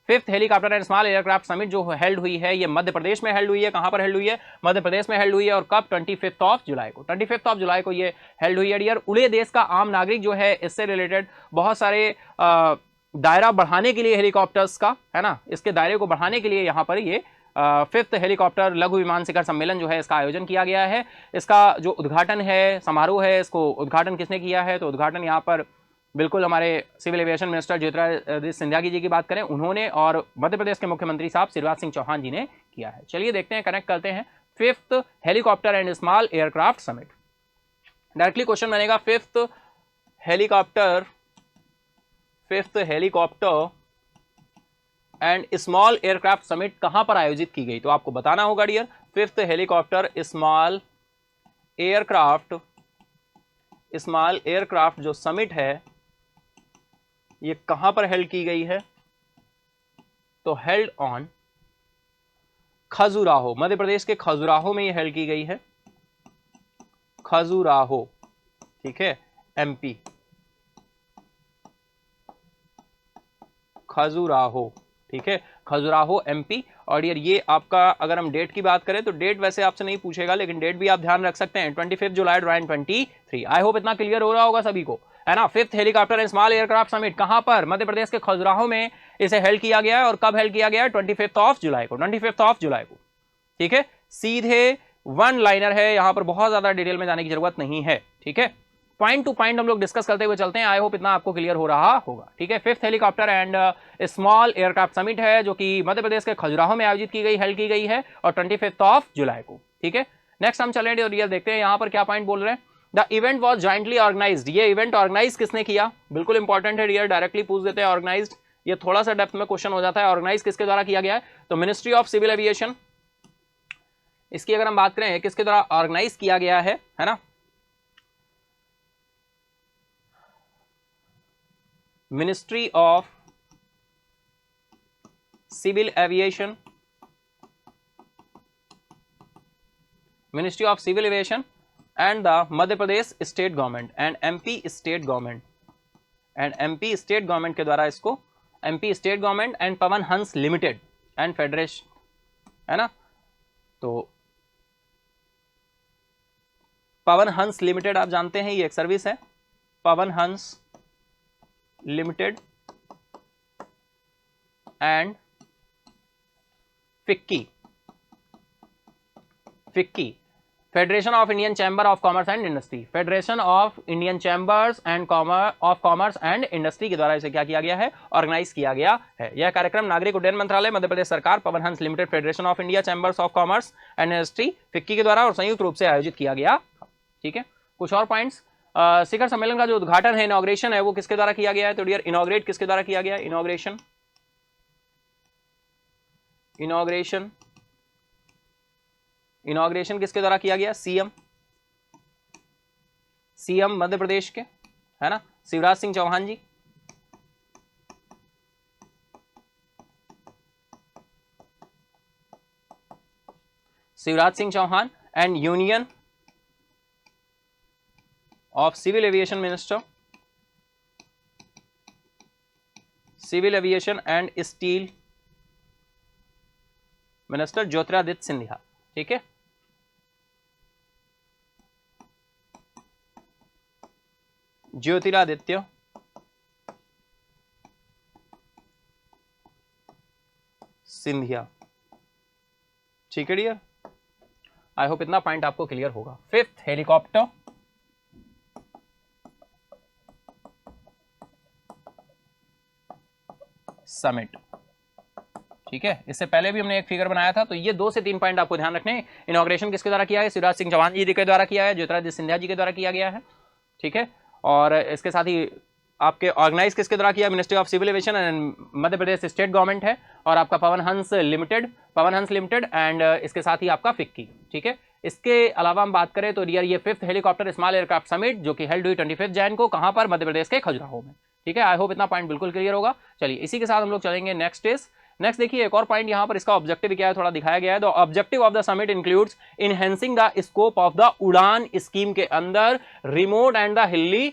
5th helicopter and small aircraft summit जो हेल्ड हुई है, ये मध्य प्रदेश में हेल्ड हुई है। कहां पर हेल्ड हुई है, मध्य प्रदेश में हेल्ड हुई है। और कब, 25 जुलाई को, 25 जुलाई को ये हेल्ड हुई है डियर। उड़े देश का आम नागरिक जो है, इससे रिलेटेड बहुत सारे दायरा बढ़ाने के लिए हेलीकॉप्टर्स का, है ना, इसके दायरे को बढ़ाने के लिए यहाँ पर ये 5th हेलीकॉप्टर लघु विमान शिखर सम्मेलन जो है, इसका आयोजन किया गया है। इसका जो उद्घाटन है, समारोह है, इसको उद्घाटन किसने किया है, तो उद्घाटन यहाँ पर बिल्कुल हमारे civil aviation minister Jyotiraditya Scindia ji की बात करें, उन्होंने, और मध्य प्रदेश के मुख्यमंत्री साहब शिवराज सिंह चौहान जी ने किया है। चलिए देखते हैं, कनेक्ट करते हैं 5th helicopter and small aircraft summit. Directly question बनेगा, 5th helicopter and small aircraft summit कहां पर आयोजित की गई, तो आपको बताना होगा dear. 5th helicopter small aircraft जो समिट है, ये कहां पर हेल्ड की गई है, तो हेल्ड ऑन खजुराहो, मध्य प्रदेश के खजुराहो में ये हेल्ड की गई है। खजुराहो, ठीक है, एमपी, खजुराहो, ठीक है, खजुराहो एमपी। और डियर ये आपका अगर हम डेट की बात करें तो डेट वैसे आपसे नहीं पूछेगा, लेकिन डेट भी आप ध्यान रख सकते हैं 25 जुलाई 2023। आई होप इतना क्लियर हो रहा होगा सभी को, है ना। 5th helicopter and small aircraft summit कहां पर, मध्य प्रदेश के खजुराहो में इसे हेल्ड किया गया है। और कब हेल्ड किया गया है, 25 जुलाई को, 25 जुलाई को, ठीक है। सीधे वन लाइनर है, यहां पर बहुत ज्यादा डिटेल में जाने की जरूरत नहीं है, ठीक है। पॉइंट टू पॉइंट हम लोग डिस्कस करते हुए चलते हैं, आई होप इतना आपको क्लियर हो रहा होगा, ठीक है। 5th helicopter and small aircraft summit है जो कि मध्य प्रदेश के खजुराहो में आयोजित की गई, हेल्ड की गई है और 25 जुलाई को, ठीक है। नेक्स्ट हम चलें और ये देखते हैं यहां पर क्या पॉइंट बोल रहे हैं। The event was jointly organized, ये इवेंट ऑर्गेनाइज किसने किया, बिल्कुल इंपॉर्टेंट है डियर, डायरेक्टली पूछ देते हैं ऑर्गेनाइज्ड, ये थोड़ा सा डेप्थ में क्वेश्चन हो जाता है। ऑर्गेनाइज किसके द्वारा किया गया है, तो मिनिस्ट्री ऑफ सिविल एविएशन, इसकी अगर हम बात करें किसके द्वारा ऑर्गेनाइज किया गया है ना, ministry of civil aviation, ministry of civil aviation and the Madhya Pradesh state government and MP state government के द्वारा इसको, MP state government and Pawan Hans limited and federation, है ना। तो पवन हंस लिमिटेड आप जानते हैं ये एक सर्विस है, पवन Hans limited and FICCI federation of Indian chamber of commerce and industry, federation of Indian chambers end of commerce and industry के द्वारा इसे क्या किया गया है, ऑर्गेनाइज किया गया है। यह कार्यक्रम नागरिक उड्डयन मंत्रालय, मध्य प्रदेश सरकार, पवन Hans limited, federation of India chambers of commerce and industry FICCI के द्वारा और संयुक्त रूप से आयोजित किया गया, ठीक है। कुछ और पॉइंट्स, शिखर सम्मेलन का जो उद्घाटन है, इनॉग्रेशन है, वो किसके द्वारा किया गया है, तो डियर इनॉग्रेट किसके द्वारा किया गया है, इनॉग्रेशन किसके द्वारा किया गया, सीएम मध्य प्रदेश के, है ना, Shivraj Singh Chouhan ji. Shivraj Singh Chouhan and union of civil aviation minister, civil aviation and steel minister Jyotiraditya Scindia, ठीक है। ज्योतिरादित्य सिंधिया, ठीक है डियर। आई होप इतना पॉइंट आपको क्लियर होगा। 5th हेलीकॉप्टर समिट, ठीक है। इससे पहले भी हमने एक फिगर बनाया था, तो ये 2 से 3 पॉइंट आपको ध्यान रखने। इनॉग्रेशन किसके द्वारा किया है, शिवराज सिंह चौहान जी के द्वारा किया है, ज्योतिरादित्य सिंधिया जी के द्वारा किया गया है, ठीक है। और इसके साथ ही आपके ऑर्गेनाइज किसके द्वारा किया, ministry of civil aviation and Madhya Pradesh state government है, और आपका पवन हंस लिमिटेड एंड इसके साथ ही आपका फिक्की, ठीक है। इसके अलावा हम बात करें तो डियर ये 5th helicopter small aircraft summit जो कि हेल्ड हुई 25 जैन को, कहां पर, मध्य प्रदेश के खजुराहो में, ठीक है। आई होप इतना पॉइंट बिल्कुल क्लियर होगा। चलिए इसी के साथ हम लोग चलेंगे नेक्स्ट देखिए एक और पॉइंट यहाँ पर, इसका ऑब्जेक्टिव क्या है थोड़ा दिखाया गया है। The objective of the summit includes enhancing the scope of the Udan scheme के अंदर remote and the hilly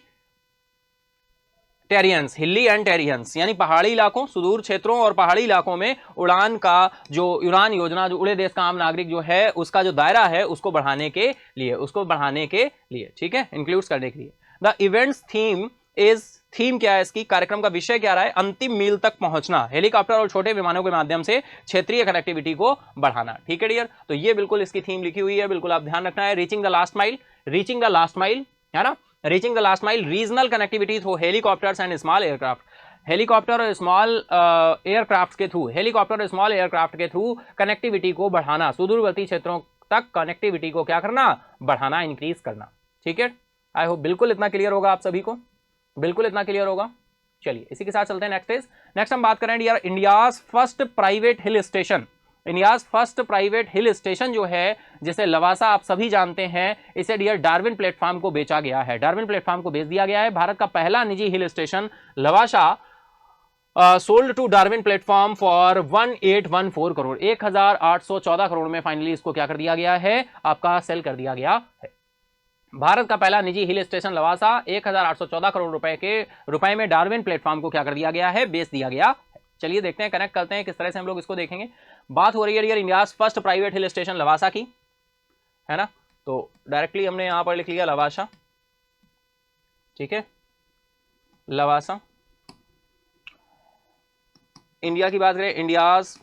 and terrains, यानी पहाड़ी इलाकों, सुदूर क्षेत्रों और पहाड़ी इलाकों में उड़ान का जो उड़ान योजना, जो उड़े देश का आम नागरिक जो है उसका जो दायरा है उसको बढ़ाने के लिए, ठीक है, इंक्लूड्स करने के लिए। द इवेंट्स थीम क्या है इसकी, कार्यक्रम का विषय क्या रहा है, अंतिम मील तक पहुंचना, हेलीकॉप्टर और छोटे विमानों के माध्यम से क्षेत्रीय कनेक्टिविटी को बढ़ाना, ठीक है डियर। तो ये बिल्कुल इसकी थीम लिखी हुई है, बिल्कुल आप ध्यान रखना है। रीचिंग द लास्ट माइल, है ना, reaching the last mile, regional connectivity through helicopters and small aircraft, helicopter और स्मॉल एयरक्राफ्ट के थ्रू कनेक्टिविटी को बढ़ाना, सुदूरवर्ती क्षेत्रों तक कनेक्टिविटी को क्या करना, बढ़ाना, इंक्रीज करना, ठीक है। आई होप बिल्कुल इतना क्लियर होगा आप सभी को, बिल्कुल इतना क्लियर होगा। चलिए इसी के साथ चलते हैं नेक्स्ट हम बात करें dear India's first private hill station जो है, जिसे लवासा आप सभी जानते हैं, इसे डियर डार्विन प्लेटफॉर्म को बेचा गया है, डार्विन प्लेटफॉर्म को बेच दिया गया है। भारत का पहला निजी hill station Lavasa sold to Darwin platform for 1814 crore, 1814 crore में फाइनली इसको क्या कर दिया गया है, आपका सेल कर दिया गया है। भारत का पहला निजी हिल स्टेशन लवासा 1814 करोड़ रुपए में डार्विन प्लेटफॉर्म को क्या कर दिया गया है, बेच दिया गया है, चलिए देखते हैं, कनेक्ट करते हैं किस तरह से हम लोग इसको देखेंगे। बात हो रही है dear India's first private hill station Lavasa की, है ना। तो डायरेक्टली हमने यहां पर लिख लिया लवासा, ठीक है, लवासा। इंडिया की बात करें, India's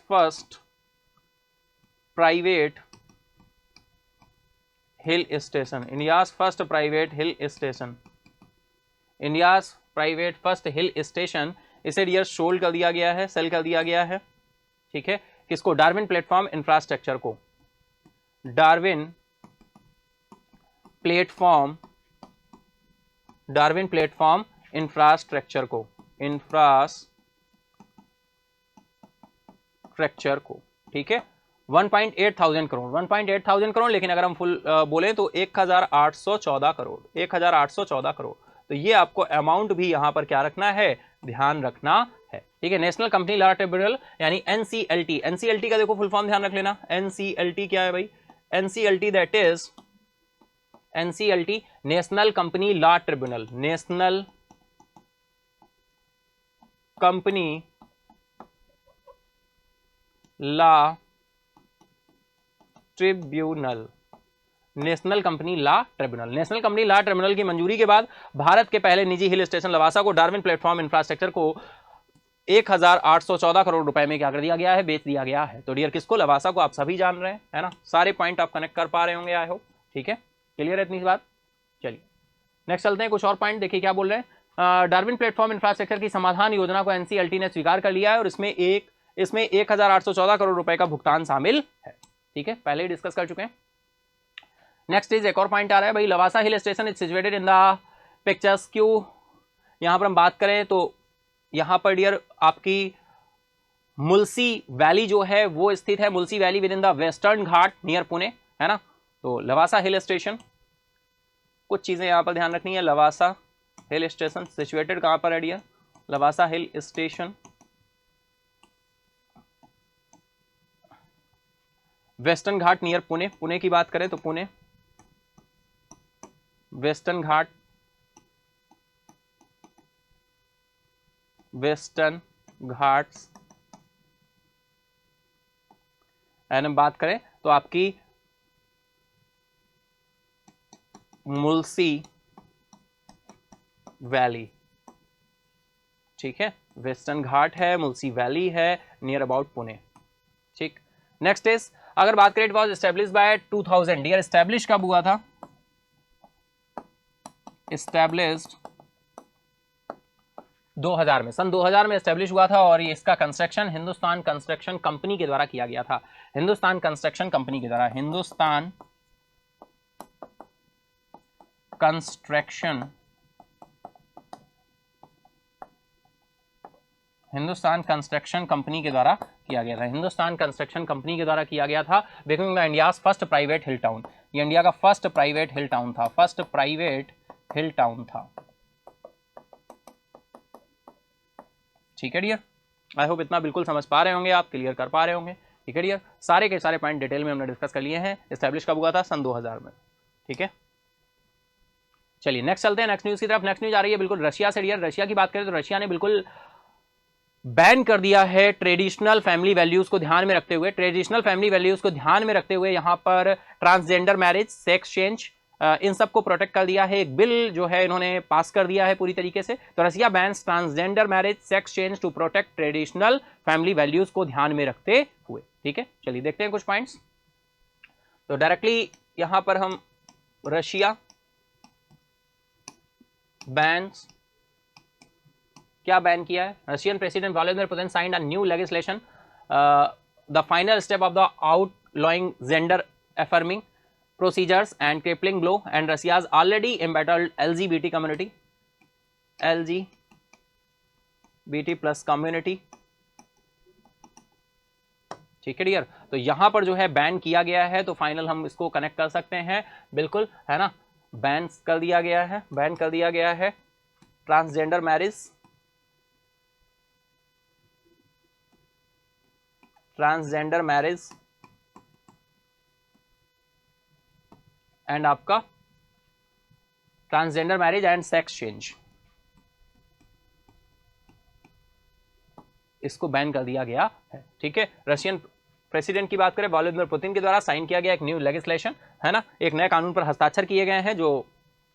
first private hill station, India's first private hill station, India's private first hill station, इसे डियर शोल्ड कर दिया गया है, सेल कर दिया गया है, ठीक है। किसको? डार्विन प्लेटफॉर्म इंफ्रास्ट्रक्चर को, डार्विन प्लेटफॉर्म इंफ्रास्ट्रक्चर को, इंफ्रास्ट्रक्चर को, ठीक है। 1.8 थाउजेंड करोड़, 1.8 थाउजेंड करोड़, लेकिन अगर हम फुल बोले तो 1814 करोड़, 1814 करोड़। तो ये आपको अमाउंट भी यहां पर क्या रखना है, ध्यान रखना है, ठीक है। नेशनल कंपनी लॉ ट्रिब्यूनल यानी एनसीएलटी, एनसीएलटी का देखो फुल फॉर्म ध्यान रख लेना। एनसीएलटी क्या है भाई? NCLT that is NCLT national company law tribunal, national company law tribunal, national company law tribunal. National company law tribunal की मंजूरी के बाद भारत के पहले निजी हिल स्टेशन लवासा को डार्विन प्लेटफॉर्म इंफ्रास्ट्रक्चर को 1814 करोड़ रुपए में क्या कर दिया गया है, बेच दिया गया है। तो डियर किसको? लवासा को। आप सभी जान रहे हैं, है ना, सारे पॉइंट आप कनेक्ट कर पा रहे होंगे, आई होप, ठीक है, क्लियर है इतनी बात। चलिए नेक्स्ट चलते हैं, कुछ और पॉइंट देखिए क्या बोल रहे हैं। डार्विन प्लेटफॉर्म इंफ्रास्ट्रक्चर की समाधान योजना को एनसीएलटी ने स्वीकार कर लिया है और इसमें 1814 करोड़ रुपए का भुगतान शामिल है, ठीक है, पहले ही डिस्कस कर चुके हैं। नेक्स्ट इज एक और पॉइंट आ रहा है भाई, Lavasa hill station is situated in the pictures. क्यों यहां पर हम बात करें तो यहां पर डियर आपकी मुलसी वैली जो है वो स्थित है, Mulshi valley within the western Ghat near Pune, है ना। तो लवासा हिल स्टेशन, कुछ चीजें यहां पर ध्यान रखनी है। लवासा हिल स्टेशन सिचुएटेड कहां पर है dear? Lavasa hill station western Ghat near Pune, Pune की बात करें तो Pune, western Ghat, western Ghats, and हम बात करें तो आपकी मुलसी वैली, ठीक है, वेस्टर्न घाट है, मुलसी वैली है, नियर अबाउट पुणे, ठीक। नेक्स्ट इज, अगर बात करें it was establish by 2000, dear establish कब हुआ था? एस्टेब्लिश्ड 2000 में, सन 2000 में एस्टेब्लिश हुआ था और ये इसका कंस्ट्रक्शन हिंदुस्तान कंस्ट्रक्शन कंपनी के द्वारा किया गया था, हिंदुस्तान कंस्ट्रक्शन कंपनी के द्वारा, हिंदुस्तान कंस्ट्रक्शन कंपनी के द्वारा किया गया था, हिंदुस्तान कंस्ट्रक्शन कंपनी के द्वारा किया गया था, becoming the India's first private hill town. ये इंडिया का फर्स्ट प्राइवेट हिल टाउन था, फर्स्ट प्राइवेट हिल टाउन था, ठीक है डियर। आई होप इतना बिल्कुल समझ पा रहे होंगे आप, क्लियर कर पा रहे होंगे, ठीक है डियर। सारे के सारे पॉइंट डिटेल में हमने डिस्कस कर लिए हैं। एस्टैब्लिश कब हुआ था? सन 2000 में, ठीक है। चलिए नेक्स्ट चलते हैं नेक्स्ट न्यूज की तरफ। नेक्स्ट न्यूज आ रही है बिल्कुल रशिया से डियर। रशिया की बात करें तो रशिया ने बिल्कुल बैन कर दिया है ट्रेडिशनल फैमिली वैल्यूज को ध्यान में रखते हुए, ट्रेडिशनल फैमिली वैल्यूज को ध्यान में रखते हुए यहाँ पर ट्रांसजेंडर मैरिज, सेक्स चेंज, इन सब को प्रोटेक्ट कर दिया है। एक बिल जो है इन्होंने पास कर दिया है पूरी तरीके से। तो Russia bans transgender marriage, sex change to protect traditional family values को ध्यान में रखते हुए, ठीक है। चलिए देखते हैं कुछ पॉइंट्स। तो डायरेक्टली यहां पर हम रशिया बैन्स, क्या बैन किया है? Russian president Vladimir Putin signed a new legislation, the final step of the outlawing gender affirming procedures and crippling blow and Russia's already embattled LGBT community, LGBT plus community, ठीक है dear. तो यहां पर जो है ban किया गया है, तो फाइनल हम इसको कनेक्ट कर सकते हैं बिल्कुल, है ना, बैन कर दिया गया है, बैन कर दिया गया है transgender marriage, transgender marriage and आपका transgender marriage and sex change, इसको बैन कर दिया गया है। ठीक है, रशियन प्रेसिडेंट की बात करें, व्लादिमीर पुतिन के द्वारा साइन किया गया एक न्यू लेजिस्लेशन है ना, एक नए कानून पर हस्ताक्षर किए गए हैं जो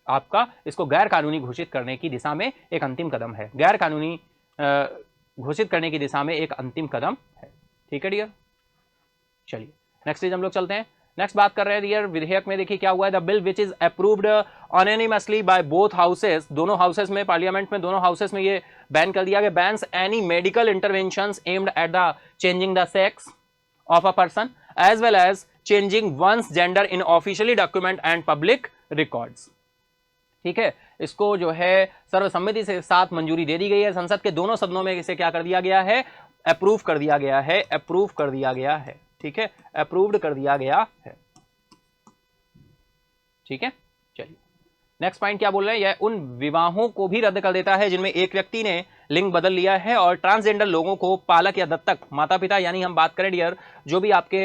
आपका इसको गैर कानूनी घोषित करने की दिशा में एक अंतिम कदम है, गैर कानूनी घोषित करने की दिशा में एक अंतिम कदम है। ठीक है डियर, चलिए नेक्स्ट चीज हम लोग चलते हैं। नेक्स्ट बात कर रहे हैं डियर, विधेयक में देखिए क्या हुआ है। The bill which is approved anonymously by both houses, दोनों हाउसेस में, पार्लियामेंट में दोनों हाउसेस में ये बैन कर दिया गया। Bans any medical interventions aimed at the changing the sex of a person as well as changing one's gender in officially document and public records। ठीक है, इसको जो है सर्वसम्मति से साथ मंजूरी दे दी गई है। संसद के दोनों सदनों में इसे क्या कर दिया गया है, अप्रूव कर दिया गया है, अप्रूव कर दिया गया है। ठीक है, अप्रूव्ड कर दिया गया है। ठीक है, चलिए नेक्स्ट पॉइंट क्या बोल रहे हैं, यह उन विवाहों को भी रद्द कर देता है जिनमें एक व्यक्ति ने लिंग बदल लिया है और ट्रांसजेंडर लोगों को पालक या दत्तक माता पिता, यानी हम बात करें डियर जो भी आपके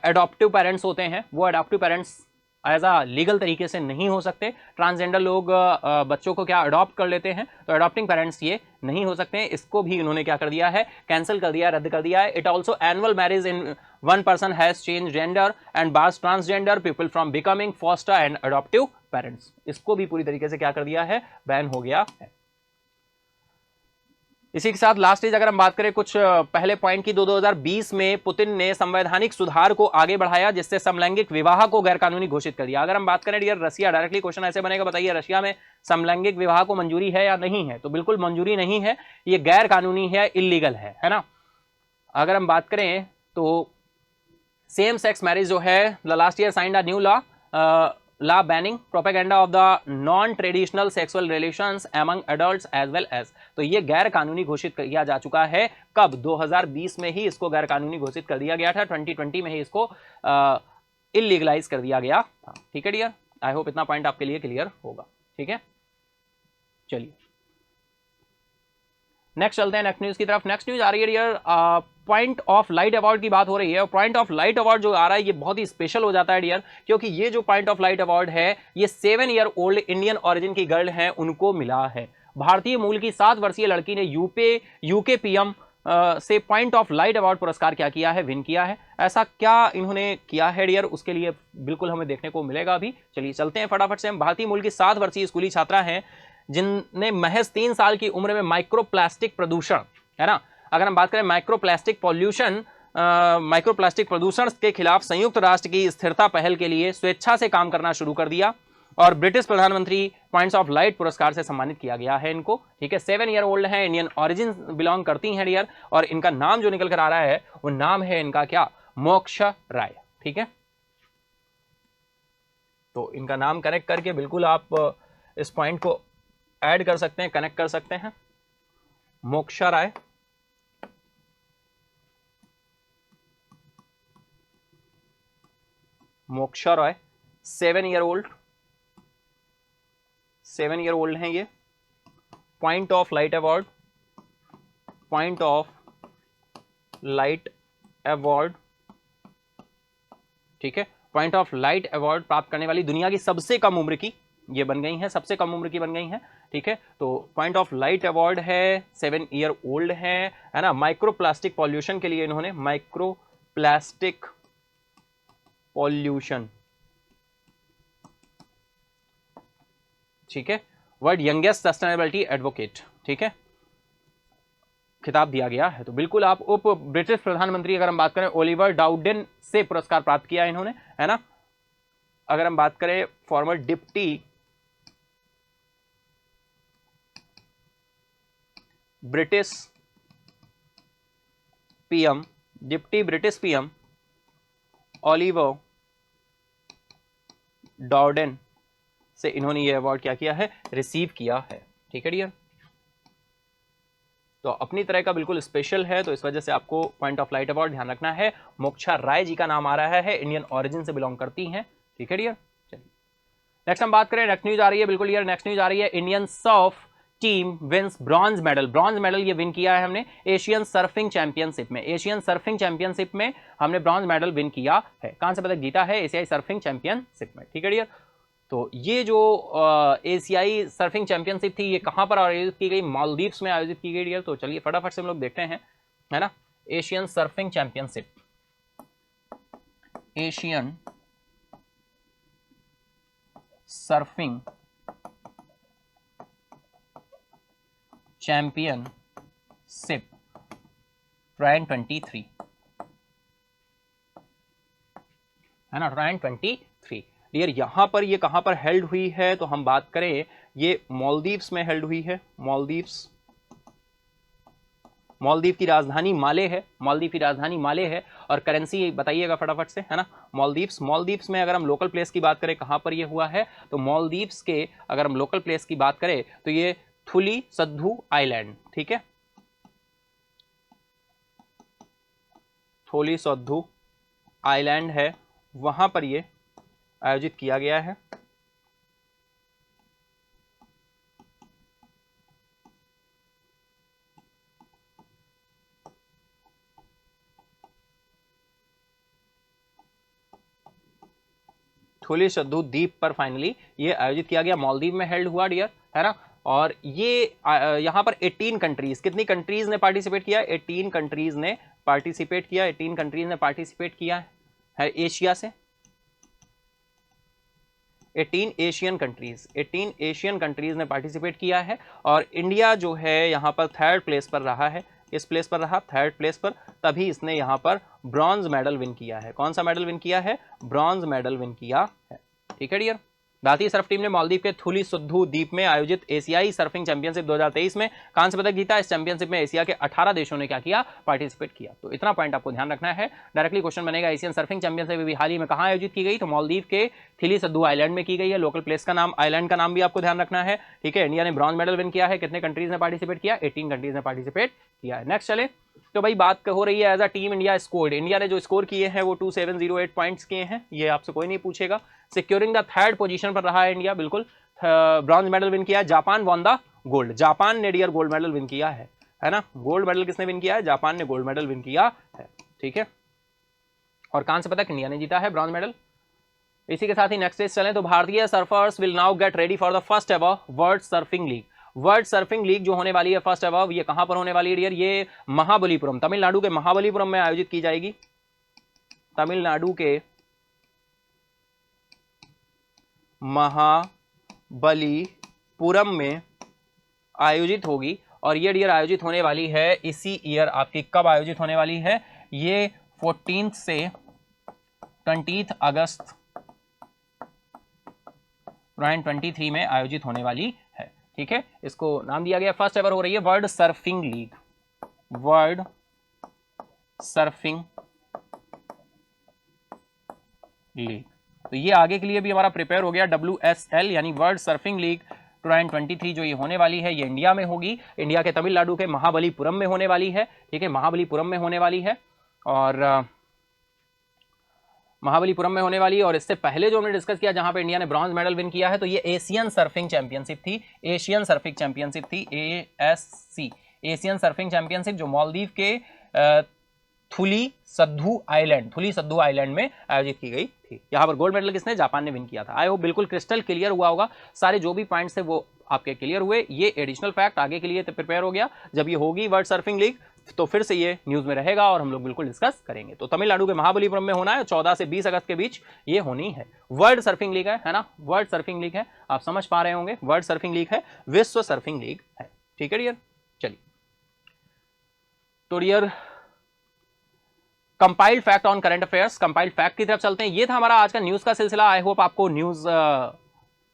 एडॉप्टिव पेरेंट्स होते हैं वो adoptive parents as a legal तरीके से नहीं हो सकते। ट्रांसजेंडर लोग बच्चों को क्या अडॉप्ट कर लेते हैं, तो अडॉप्टिंग पेरेंट्स ये नहीं हो सकते हैं। इसको भी इन्होंने क्या कर दिया है, कैंसिल कर दिया, रद्द कर दिया है। It also annual marriage in one person has change gender and bars transgender people from becoming foster and adoptive parents, इसको भी पूरी तरीके से क्या कर दिया है, बैन हो गया है। इसी के साथ लास्ट चीज अगर हम बात करें कुछ पहले पॉइंट की, 2020 में पुतिन ने संवैधानिक सुधार को आगे बढ़ाया जिससे समलैंगिक विवाह को गैरकानूनी घोषित कर दिया। अगर हम बात करें डियर रशिया, डायरेक्टली क्वेश्चन ऐसे बनेगा, बताइए रशिया में समलैंगिक विवाह को मंजूरी है या नहीं है, तो बिल्कुल मंजूरी नहीं है, ये गैर कानूनी है, इलीगल है ना। अगर हम बात करें तो सेम सेक्स मैरिज जो है, the last year signed a new law banning propaganda of the non-traditional sexual relations among adults as well as, तो ये गैर कानूनी घोषित किया जा चुका है। कब, 2020 में ही इसको गैर कानूनी घोषित कर दिया गया था, 2020 में ही इसको इलीगलाइज कर दिया गया था। ठीक है डियर, आई होप इतना पॉइंट आपके लिए क्लियर होगा। ठीक है, चलिए नेक्स्ट चलते हैं नेक्स्ट न्यूज की तरफ। नेक्स्ट न्यूज आ रही है dear, point of light award की बात हो रही है। और पॉइंट ऑफ लाइट अवार्ड जो आ रहा है ये बहुत ही स्पेशल हो जाता है डियर, क्योंकि ये जो पॉइंट ऑफ लाइट अवार्ड है ये 7 ईयर ओल्ड इंडियन ओरिजिन की गर्ल हैं उनको मिला है। भारतीय मूल की 7 वर्षीय लड़की ने यूके पीएम से पॉइंट ऑफ लाइट अवार्ड पुरस्कार क्या किया है, विन किया है। ऐसा क्या इन्होंने किया है डियर, उसके लिए बिल्कुल हमें देखने को मिलेगा अभी। चलिए चलते हैं फटाफट से। हम भारतीय मूल की 7 वर्षीय स्कूली छात्रा हैं जिनने महज 3 साल की उम्र में माइक्रोप्लास्टिक प्रदूषण, है ना, अगर हम बात करें माइक्रोप्लास्टिक पॉल्यूशन, माइक्रोप्लास्टिक प्रदूषण के खिलाफ संयुक्त राष्ट्र की स्थिरता पहल के लिए स्वेच्छा से काम करना शुरू कर दिया और ब्रिटिश प्रधानमंत्री पॉइंट्स ऑफ लाइट पुरस्कार से सम्मानित किया गया है इनको। ठीक है, 7 ईयर ओल्ड है, इंडियन ओरिजिन बिलोंग करती हैं डियर, और इनका नाम जो निकल कर आ रहा है वो नाम है इनका क्या, मोक्षा राय। ठीक है, तो इनका नाम कनेक्ट करके बिल्कुल आप इस पॉइंट को ऐड कर सकते हैं, कनेक्ट कर सकते हैं। Moksha Rai, Moksha Roy 7 year old, 7 year old हैं ये। Point of light award, point of light award, ठीक है, पॉइंट ऑफ लाइट अवार्ड प्राप्त करने वाली दुनिया की सबसे कम उम्र की ये बन गई हैं, सबसे कम उम्र की बन गई हैं। ठीक है, तो पॉइंट ऑफ लाइट अवार्ड है, 7 ईयर ओल्ड है ना। माइक्रोप्लास्टिक पॉल्यूशन के लिए इन्होंने, माइक्रोप्लास्टिक पॉल्यूशन, ठीक है, वर्ल्ड यंगेस्ट सस्टेनेबिलिटी एडवोकेट, ठीक है, खिताब दिया गया है। तो बिल्कुल आप उप ब्रिटिश प्रधानमंत्री अगर हम बात करें ओलिवर डाउडेन से पुरस्कार प्राप्त किया इन्होंने, है ना। अगर हम बात करें former deputy British PM, deputy British PM Oliver Dowden से इन्होंने ये अवार्ड क्या किया है, रिसीव किया है। ठीक है डियर, तो अपनी तरह का बिल्कुल स्पेशल है, तो इस वजह से आपको पॉइंट ऑफ लाइट अवार्ड ध्यान रखना है। मोक्षा राय जी का नाम आ रहा है, इंडियन ओरिजिन से बिलोंग करती हैं। ठीक है डियर, चलिए नेक्स्ट हम बात करें, नेक्स्ट न्यूज आ रही है बिल्कुल डियर, नेक्स्ट न्यूज आ रही है, Indian surf team wins bronze medal. Bronze medal ये विन किया है हमने एशियन सर्फिंग चैंपियनशिप में, एशियन सर्फिंग चैंपियनशिप में हमने ब्रॉन्ज मेडल विन किया है। कहां से पदक जीता है, एशियाई सर्फिंग चैंपियनशिप में। ठीक है डियर, तो ये जो एशियाई सर्फिंग चैंपियनशिप थी ये कहां पर आयोजित की गई, मालदीव्स में आयोजित की गई डियर। तो चलिए फटाफट से हम लोग देखते हैं है ना, Asian surfing championship, Asian surfing championship 2023, है ना, 2023। डियर यहां पर ये कहां पर हेल्ड हुई है, तो हम बात करें ये मालदीव्स में हेल्ड हुई है। मालदीव्स, मालदीव की राजधानी माले है, मालदीव की राजधानी माले है। और करेंसी बताइएगा फटाफट से, है ना, मालदीव्स। मालदीव्स में अगर हम लोकल प्लेस की बात करें कहां पर ये हुआ है, तो मालदीव्स के अगर हम लोकल प्लेस की बात करें तो ये थुली सद्दू आइलैंड, ठीक है, थोली सद्दू आइलैंड है, वहां पर ये आयोजित किया गया है। थोली सद्दू द्वीप पर फाइनली ये आयोजित किया गया, मालदीव में हेल्ड हुआ डियर, है ना। और ये यहाँ पर 18 कंट्रीज, कितनी कंट्रीज ने पार्टिसिपेट किया? 18 कंट्रीज ने पार्टिसिपेट किया, 18 कंट्रीज ने पार्टिसिपेट किया है एशिया से। 18 एशियन कंट्रीज ने पार्टिसिपेट किया है। और इंडिया जो है यहाँ पर थर्ड प्लेस पर रहा है, इस प्लेस पर रहा, थर्ड प्लेस पर, तभी इसने यहाँ पर ब्रॉन्ज मेडल विन किया है। कौन सा मेडल विन किया है? ब्रॉन्ज मेडल विन किया है, ठीक है डियर। भारतीय सर्फ टीम ने मालदीव के थुली सद्दू द्वीप में आयोजित एशियाई सर्फिंग चैंपियनशिप 2023 में कांस्य पदक जीता। इस चैंपियनशिप में एशिया के 18 देशों ने क्या किया? पार्टिसिपेट किया। तो इतना पॉइंट आपको ध्यान रखना है। डायरेक्टली क्वेश्चन बनेगा, एशियन सर्फिंग चैंपियनशिप अभी हाल ही में कहां आयोजित की गई? तो मालदीव के थुली सद्दू आइलैंड में की गई है। लोकल प्लेस का नाम, आइलैंड का नाम भी आपको ध्यान रखना है, ठीक है। इंडिया ने ब्रॉन्ज मेडल विन किया है। कितने कंट्रीज ने पार्टिसिपेट किया? 18 कंट्रीज ने पार्टिसिपेट किया है। नेक्स्ट चले, तो भाई बात हो रही है as a team India scored. India ने जो स्कोर किए हैं वो 2708 पॉइंट्स किए हैं, ये आपसे कोई नहीं पूछेगा। सिक्योरिंग द थर्ड पोजीशन पर रहा है इंडिया, बिल्कुल। ब्रॉन्ज मेडल विन किया है। Japan won the gold, Japan ने डियर गोल्ड मेडल विन किया है ना। गोल्ड मेडल किसने विन किया है? जापान ने गोल्ड मेडल विन किया है, ठीक है। और कांस्य पदक इंडिया ने जीता है, ब्रॉन्ज मेडल। इसी के साथ ही नेक्स्ट स्टेज चलें, तो भारतीय surfers will now get ready for the first ever world surfing league. World surfing league जो होने वाली है फर्स्ट एवर, ये कहां पर होने वाली है डियर? ये महाबलीपुरम, तमिलनाडु के महाबलीपुरम में आयोजित की जाएगी। तमिलनाडु के महाबलीपुरम में आयोजित होगी। और ये डियर आयोजित होने वाली है इसी ईयर, आपकी कब आयोजित होने वाली है? ये 14 से 20 अगस्त 2023 में आयोजित होने वाली है, ठीक है। इसको नाम दिया गया, फर्स्ट एवर हो रही है world surfing league, world surfing league. तो ये आगे के लिए भी हमारा प्रिपेयर हो गया, WSL यानी वर्ल्ड सर्फिंग लीग 2023 जो ये होने वाली है, ये इंडिया में होगी। इंडिया के तमिलनाडु के महाबलीपुरम में होने वाली है, ठीक है, महाबलीपुरम में होने वाली है। और महाबलीपुरम में होने वाली है। और इससे पहले जो हमने डिस्कस किया, जहां पे इंडिया ने ब्रॉन्ज मेडल विन किया है, तो ये एशियन सर्फिंग चैंपियनशिप थी, एशियन सर्फिंग चैंपियनशिप थी, ASC, एशियन सर्फिंग चैंपियनशिप, जो मालदीव के थुली सद्दू आइलैंड में आयोजित की गई थी। यहाँ पर गोल्ड मेडल किसने? जापान ने विन किया था। आई होप बिल्कुल क्रिस्टल क्लियर हुआ होगा, सारे जो भी पॉइंट्स थे वो आपके क्लियर हुए। ये एडिशनल फैक्ट आगे के लिए तो प्रिपेयर हो गया, जब ये होगी वर्ल्ड सर्फिंग लीग तो फिर से ये न्यूज में रहेगा और हम लोग बिल्कुल डिस्कस करेंगे। तो तमिलनाडु के महाबलीपुरम में होना है, 14 से 20 अगस्त के बीच ये होनी है। वर्ल्ड सर्फिंग लीग है ना, वर्ल्ड सर्फिंग लीग है, आप समझ पा रहे होंगे, वर्ल्ड सर्फिंग लीग है, विश्व सर्फिंग लीग है, ठीक है डियर। चलिए, तो dear compiled fact on current affairs, compiled fact की तरफ चलते हैं। ये था हमारा आज का न्यूज का सिलसिला। आई होप आपको न्यूज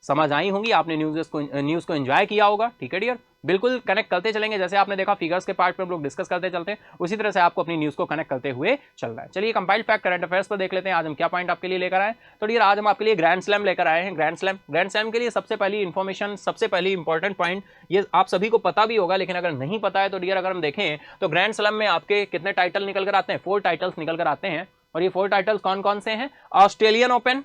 समझ आई होंगी, आपने न्यूज को एंजॉय किया होगा, ठीक है डियर। बिल्कुल कनेक्ट करते चलेंगे, जैसे आपने देखा फिगर्स के पार्ट पे हम लोग डिस्कस करते चलते हैं, उसी तरह से आपको अपनी न्यूज को कनेक्ट करते हुए चलना है। चलिए कंपाइल्ड फैक्ट करंट अफेयर्स पर देख लेते हैं आज हम क्या पॉइंट आपके लिए लेकर आए। तो डियर आज हम आपके लिए ग्रैंड स्लैम लेकर आए हैं। ग्रैंड स्लैम के लिए सबसे पहली इंफॉर्मेशन, सबसे पहली इंपॉर्टेंट पॉइंट, ये आप सभी को पता भी होगा, लेकिन अगर नहीं पता है तो डियर अगर हम देखें तो ग्रैंड स्लैम में आपके कितने टाइटल निकल कर आते हैं? 4 टाइटल्स निकल कर आते हैं। और ये 4 टाइटल्स कौन कौन से हैं? Australian open,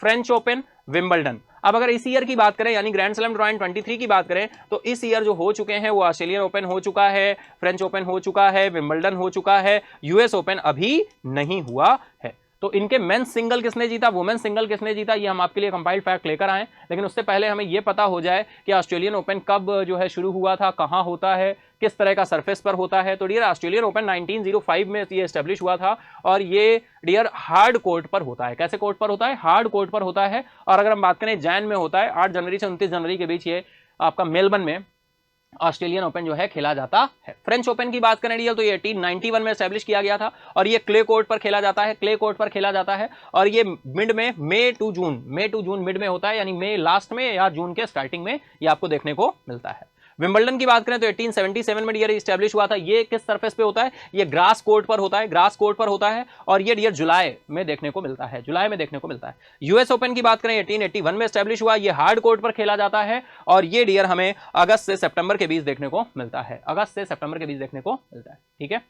French open, Wimbledon. अब अगर इस ईयर की बात करें यानी ग्रैंड स्लैम 2023 की बात करें, तो इस ईयर जो हो चुके हैं वो ऑस्ट्रेलियन ओपन हो चुका है, फ्रेंच ओपन हो चुका है, विंबलडन हो चुका है, US ओपन अभी नहीं हुआ है। तो इनके मेंस सिंगल किसने जीता, वुमेन सिंगल किसने जीता, ये हम आपके लिए कंपाइल्ड फैक्ट लेकर आए। लेकिन उससे पहले हमें ये पता हो जाए कि ऑस्ट्रेलियन ओपन कब जो है शुरू हुआ था, कहाँ होता है, किस तरह का सरफेस पर होता है। तो डियर ऑस्ट्रेलियन ओपन 1905 में ये एस्टेब्लिश हुआ था और ये डियर हार्ड कोर्ट पर होता है। कैसे कोर्ट पर होता है, हार्ड कोर्ट पर होता है। और अगर हम बात करें जैन में होता है, 8 जनवरी से 29 जनवरी के बीच ये आपका मेलबर्न में ऑस्ट्रेलियन ओपन जो है खेला जाता है। फ्रेंच ओपन की बात करें डियर तो ये 1891 में एस्टैब्लिश किया गया था और ये क्ले कोर्ट पर खेला जाता है, क्ले कोर्ट पर खेला जाता है और ये मिड में मई टू जून मिड में होता है, यानी मई लास्ट में या जून के स्टार्टिंग में ये आपको देखने को मिलता है। विंबलडन की बात करें तो 1877 में डियर एस्टैब्लिश हुआ था। ये किस सरफेस पे होता है, ये ग्रास कोर्ट पर होता है, ग्रास कोर्ट पर होता है और ये डियर जुलाई में देखने को मिलता है, जुलाई में देखने को मिलता है। यूएस ओपन की बात करें 1881 में एस्टैब्लिश हुआ, ये हार्ड कोर्ट पर खेला जाता है और ये डियर हमें अगस्त से सितंबर के बीच देखने को मिलता है, अगस्त से सितंबर के बीच देखने को मिलता है। ठीक है,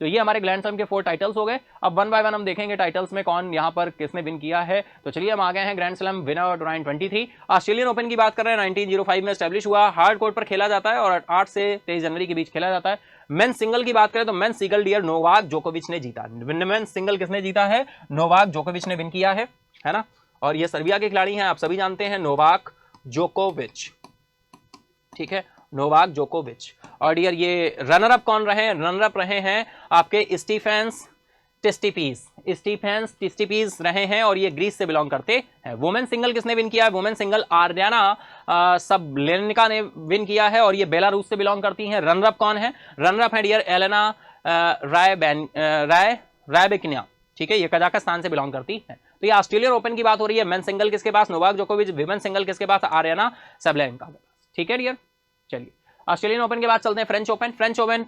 तो ये हमारे ग्रैंड स्लैम के 4 टाइटल्स हो गए। अब 1 बाय 1 हम देखेंगे टाइटल्स में कौन यहाँ पर किसने विन किया है। तो चलिए हम आ गए हैं grand slam winner 2023। Australian open की बात कर रहे हैं, 1905 में एस्टैब्लिश हुआ, हार्ड कोर्ट पर खेला जाता है और 8 से 23 जनवरी के बीच खेला जाता है। मेंस सिंगल की बात करें तो मेंस सिंगल डियर नोवाक जोकोविच ने जीता। मेंस सिंगल किसने जीता है, नोवाक जोकोविच ने विन किया है ना। और ये सर्बिया के खिलाड़ी हैं, आप सभी जानते हैं, नोवाक जोकोविच। ठीक है, नोवाक जोकोविच। और डियर ये रनर अप कौन रहे, रनर अप रहे हैं आपके स्टीफेंस टिस्टिपीज रहे हैं और ये ग्रीस से बिलोंग करते हैं। वुमेन सिंगल किसने विन किया है, वुमेन सिंगल आर्याना सबलेनिका ने विन किया है और ये बेलारूस से बिलोंग करती हैं। रनर अप कौन है, रनर अप है डियर एलेना रायबेकिना। ठीक है, ये कजाकिस्तान से बिलोंग करती है। तो ये ऑस्ट्रेलियन ओपन की बात हो रही है। मेन सिंगल किसके पास, नोवाक जोकोविच। विमेन सिंगल किसके पास, आर्याना सबलेनिका के पास। ठीक है डियर, चलिए ऑस्ट्रेलियन ओपन के बाद चलते हैं French open. French open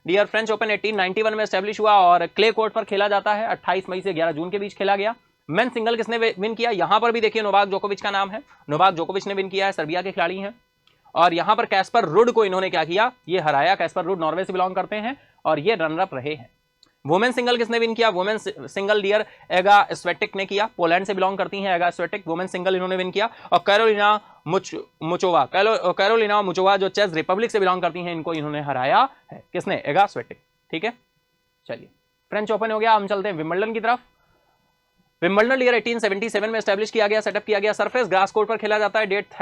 dear, French open 1891 में एस्टैब्लिश हुआ और क्ले कोर्ट पर खेला जाता है। 28 मई से 11 जून के बीच खेला गया। मेन सिंगल किसने विन किया, यहां पर भी देखिए नोवाक जोकोविच का नाम है, नोवाक जोकोविच ने विन किया है, सर्बिया के खिलाड़ी हैं। और यहां पर कैस्पर रुड को इन्होंने क्या किया, ये हराया। कैस्पर रुड नॉर्वे से बिलोंग करते हैं और ये रनर अप रहे हैं। वुमेन सिंगल किसने विन किया, वुमेन सिंगल डियर एगा स्वेटिक ने किया, पोलैंड से बिलोंग करती हैं एगा स्वेटिक। वुमेन सिंगल इन्होंने विन किया। और कैरोलिना मुचोवा जो चेक रिपब्लिक से बिलोंग करती हैं, इनको इन्होंने हराया है। किसने, एगा स्वेटिक। ठीक है, चलिए फ्रेंच ओपन हो गया। हम चलते हैं विंबलडन की तरफ। विंबलडन ईयर 1877 में एस्टैब्लिश किया गया, सेटअप किया गया। सरफेस ग्रास कोर्ट पर खेला जाता है। डेट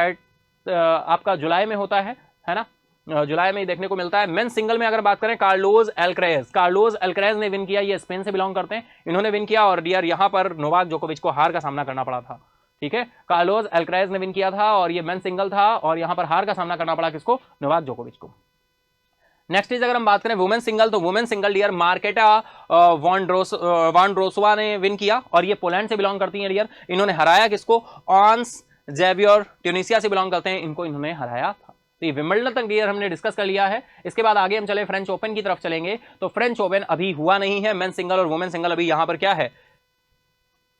आपका जुलाई में होता है ना, जुलाई में ही देखने को मिलता है। मेन सिंगल में अगर बात करें, कार्लोस एल्क्रेज ने विन किया, ये स्पेन से बिलोंग करते हैं, इन्होंने विन किया। और डियर यहां पर नोवाक जोकोविच को हार का सामना करना पड़ा था। ठीक है, कार्लोस एल्क्रेज ने विन किया था और ये मेन सिंगल था और यहां पर हार का सामना करना पड़ा किसको, नोवाक जोकोविच को। नेक्स्ट इज अगर हम बात करें वुमेन सिंगल, तो वुमेन सिंगल डियर मार्केटा वॉन्ड्रोसोवा ने विन किया और ये पोलैंड से बिलोंग करती हैं डियर। इन्होंने हराया किसको, ऑन्स जेवियर, ट्यूनिसिया से बिलोंग करते हैं, इनको इन्होंने हराया था। तो ये विंबलडन तक डियर हमने डिस्कस कर लिया है। इसके बाद आगे हम चले फ्रेंच ओपन की तरफ चलेंगे। तो फ्रेंच ओपन अभी हुआ नहीं है, मेन सिंगल और वुमेन सिंगल अभी यहां पर क्या है,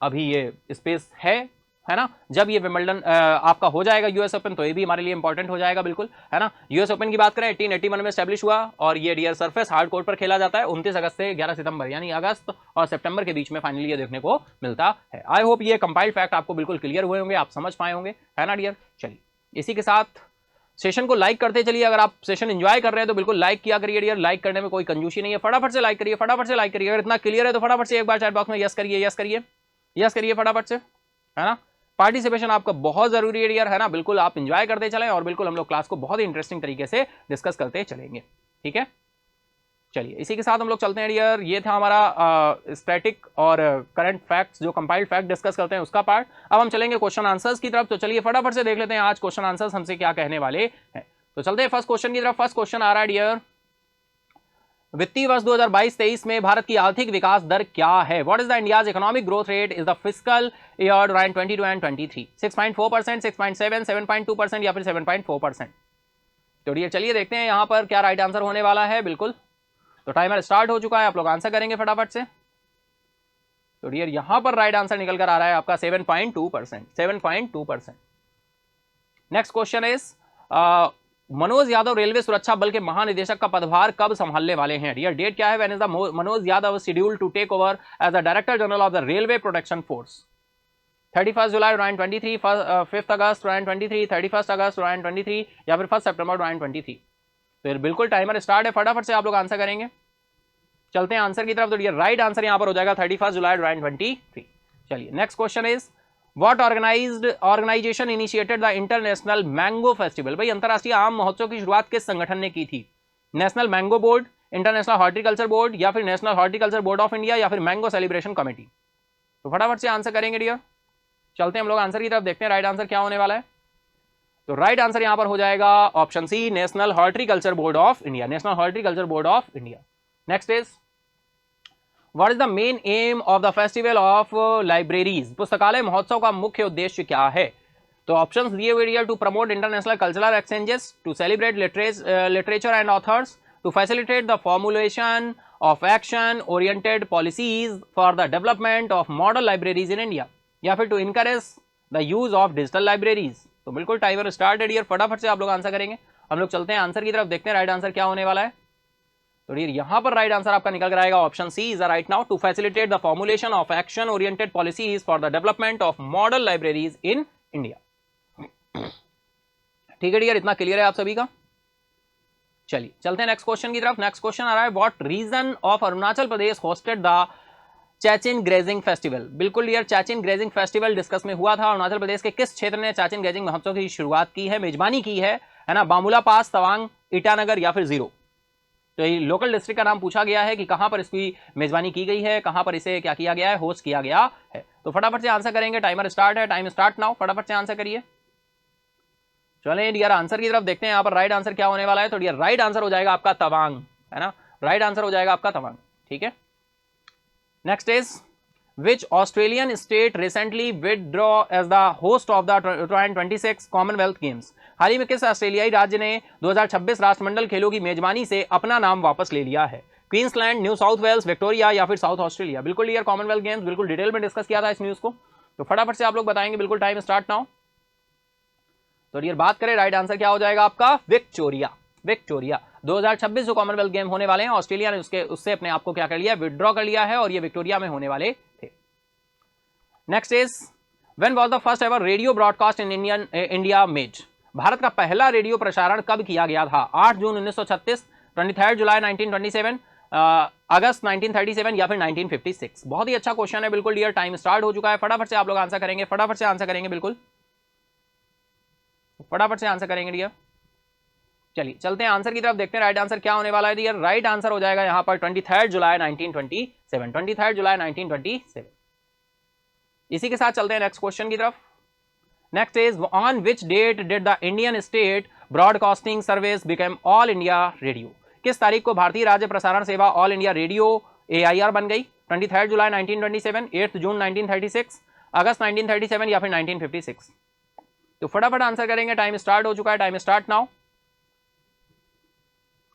अभी ये स्पेस है ना। जब ये विंबलडन आपका हो जाएगा यूएस ओपन, तो ये भी हमारे लिए इंपॉर्टेंट हो जाएगा बिल्कुल, है ना। यूएस ओपन की बात करें 1881 में एस्टैब्लिश हुआ और ये डियर सरफेस हार्ड कोर्ट पर खेला जाता है। 29 अगस्त से 11 सितंबर, यानी अगस्त और सितंबर के बीच में फाइनली ये देखने को मिलता है। आई होप ये कंपाइल्ड फैक्ट आपको बिल्कुल क्लियर हुए होंगे, आप समझ पाए होंगे, है ना डियर। चलिए इसी के साथ सेशन को लाइक करते चलिए। अगर आप सेशन एंजॉय कर रहे हैं तो बिल्कुल लाइक किया करिए डियर। लाइक करने में कोई कंजूसी नहीं है, फटाफट से लाइक करिए, फटाफट से लाइक करिए। अगर इतना क्लियर है तो फटाफट से एक बार चैट बॉक्स में यस करिए, यस करिए, यस करिए फटाफट से, है ना। पार्टिसिपेशन आपका बहुत जरूरी है डियर, है ना। बिल्कुल आप एंजॉय करते चलें और बिल्कुल हम लोग क्लास को बहुत ही इंटरेस्टिंग तरीके से डिस्कस करते चलेंगे। ठीक है, चलिए इसी के साथ हम लोग चलते हैं डियर। ये था हमारा स्टैटिक और करंट फैक्ट्स, जो कंपाइल्ड फैक्ट डिस्कस करते हैं उसका पार्ट। अब हम चलेंगे क्वेश्चन आंसर्स की तरफ। तो चलिए फटाफट से देख लेते हैं आज क्वेश्चन आंसर्स हमसे क्या कहने वाले हैं। तो चलते हैं फर्स्ट क्वेश्चन की तरफ। फर्स्ट क्वेश्चन आ रहा है डियर, वित्तीय वर्ष 2022-23 में भारत की आर्थिक विकास दर क्या है। What is the India's economic growth rate is the fiscal year 2022 and 23। 6.4%, 6.7, 7.2% या फिर 7.4%। तो डियर चलिए देखते हैं यहाँ पर क्या राइट आंसर होने वाला है। बिल्कुल, तो टाइमर स्टार्ट हो चुका है, आप लोग आंसर करेंगे फटाफट से। तो डियर यहां पर राइट आंसर निकल कर आ रहा है आपका 7.2%, 7.2%। Next question is, Manoj Yadav railway सुरक्षा बल के महानिदेशक का पदभार कब संभालने वाले हैं। डियर डेट क्या है, when is the Manoj Yadav scheduled to take over as the director general of the railway protection force. 31 जुलाई 2023, 5 अगस्त 2023, 31 अगस्त 2023 या फिर 1 सितंबर 2023। तो बिल्कुल टाइमर स्टार्ट है, फटाफट से आप लोग आंसर करेंगे। चलते हैं आंसर की तरफ। तो ये राइट आंसर यहां पर हो जाएगा 31 जुलाई 2023। चलिए next question is what organisation initiated the international mango festival. भाई अंतरराष्ट्रीय आम महोत्सव की शुरुआत किस संगठन ने की थी? National mango board, international horticulture board, या फिर national horticulture board of India, या फिर मैंगो सेलिब्रेशन कमेटी। तो फटाफट से आंसर करेंगे डियर। चलते हैं हम लोग आंसर की तरफ, देखते हैं राइट आंसर क्या होने वाला है। तो राइट आंसर यहां पर हो जाएगा option C, national horticulture board of India, national horticulture board of India. Next is what is the main aim of the festival of libraries. पुस्तकालय महोत्सव का मुख्य उद्देश्य क्या है? तो ऑप्शंस दिए हुए dear, to promote international cultural exchanges, to celebrate literature and authors, to facilitate the formulation of action oriented policies for the development of model libraries in India, या फिर to encourage the use of digital libraries। तो बिल्कुल timer start है dear, फटाफट से आप लोग answer करेंगे। हम लोग चलते हैं आंसर की तरफ, देखते हैं राइट आंसर क्या होने वाला है। तो डियर यहां पर राइट आंसर आपका निकल कर आएगा option C is right now, to facilitate the formulation of action oriented policies for the development of model libraries in India. ठीक है डियर, इतना क्लियर है आप सभी का। चलिए चलते हैं नेक्स्ट क्वेश्चन की तरफ। नेक्स्ट क्वेश्चन आ रहा है what region of Arunachal Pradesh hosted the Chaichin grazing festival. बिल्कुल यार, चैचिन ग्रेजिंग फेस्टिवल डिस्कस में हुआ था। अरुणाचल प्रदेश के किस क्षेत्र ने चैचिन ग्रेजिंग महोत्सव की शुरुआत की है, मेजबानी की है ना? बामुला पास, तवांग, ईटानगर या फिर जीरो। तो ये लोकल डिस्ट्रिक्ट का नाम पूछा गया है कि कहां पर इसकी मेजबानी की गई है, कहां पर इसे क्या किया गया है, होस्ट किया गया है। तो फटाफट से आंसर करेंगे, टाइमर स्टार्ट है, टाइम स्टार्ट नाउ, फटाफट से आंसर करिए। चलिए डियर आंसर की तरफ देखते हैं यहाँ पर राइट आंसर क्या होने वाला है। तो डियर राइट आंसर हो जाएगा आपका तवांग, है ना? राइट आंसर हो जाएगा आपका तवांग। ठीक है, next is which Australian state recently withdraw as the host of the 2026 Commonwealth Games. हाल ही में किस ऑस्ट्रेलियाई राज्य ने 2026 राष्ट्रमंडल खेलों की मेजबानी से अपना नाम वापस ले लिया है? Queensland, New South Wales, Victoria या फिर साउथ ऑस्ट्रेलिया। बिल्कुल डियर, कॉमनवेल्थ गेम्स बिल्कुल डिटेल में डिस्कस किया था इस न्यूज को। तो फटाफट से आप लोग बताएंगे, बिल्कुल टाइम स्टार्ट नाउ। तो डियर बात करें राइट आंसर क्या हो जाएगा आपका? विक्टोरिया। विक्टोरिया 2026 जो कॉमनवेल्थ गेम होने वाले हैं, ऑस्ट्रेलिया ने उससे अपने आप को क्या कर लिया, विड्रॉ कर लिया है, और ये विक्टोरिया में होने वाले थे। Next is when was the first ever radio broadcast in India made. Bharat का पहला रेडियो प्रसारण कब किया गया था? 8 जून 1936, 23 जुलाई 1927, अगस्त 1937 या फिर 1956। बहुत ही अच्छा क्वेश्चन है बिल्कुल डियर, टाइम स्टार्ट हो चुका है। फटाफट से आप लोग आंसर करेंगे, फटाफट से आंसर करेंगे, बिल्कुल फटाफट से आंसर करेंगे डियर। चलिए चलते हैं आंसर की तरफ, देखते हैं राइट आंसर क्या होने वाला है डियर। राइट आंसर हो जाएगा यहां पर 23 जुलाई 1927, 23 जुलाई 1927। इसी के साथ चलते हैं नेक्स्ट क्वेश्चन की तरफ। Next is on which date did the Indian State Broadcasting Service become All India Radio. किस तारीख को भारतीय राज्य प्रसारण सेवा ऑल इंडिया रेडियो AIR बन गई? 23 जुलाई 1927, 8 जून 1936, अगस्त 1937 या फिर 1956। तो फटाफट आंसर करेंगे, टाइम स्टार्ट हो चुका है, टाइम स्टार्ट नाउ।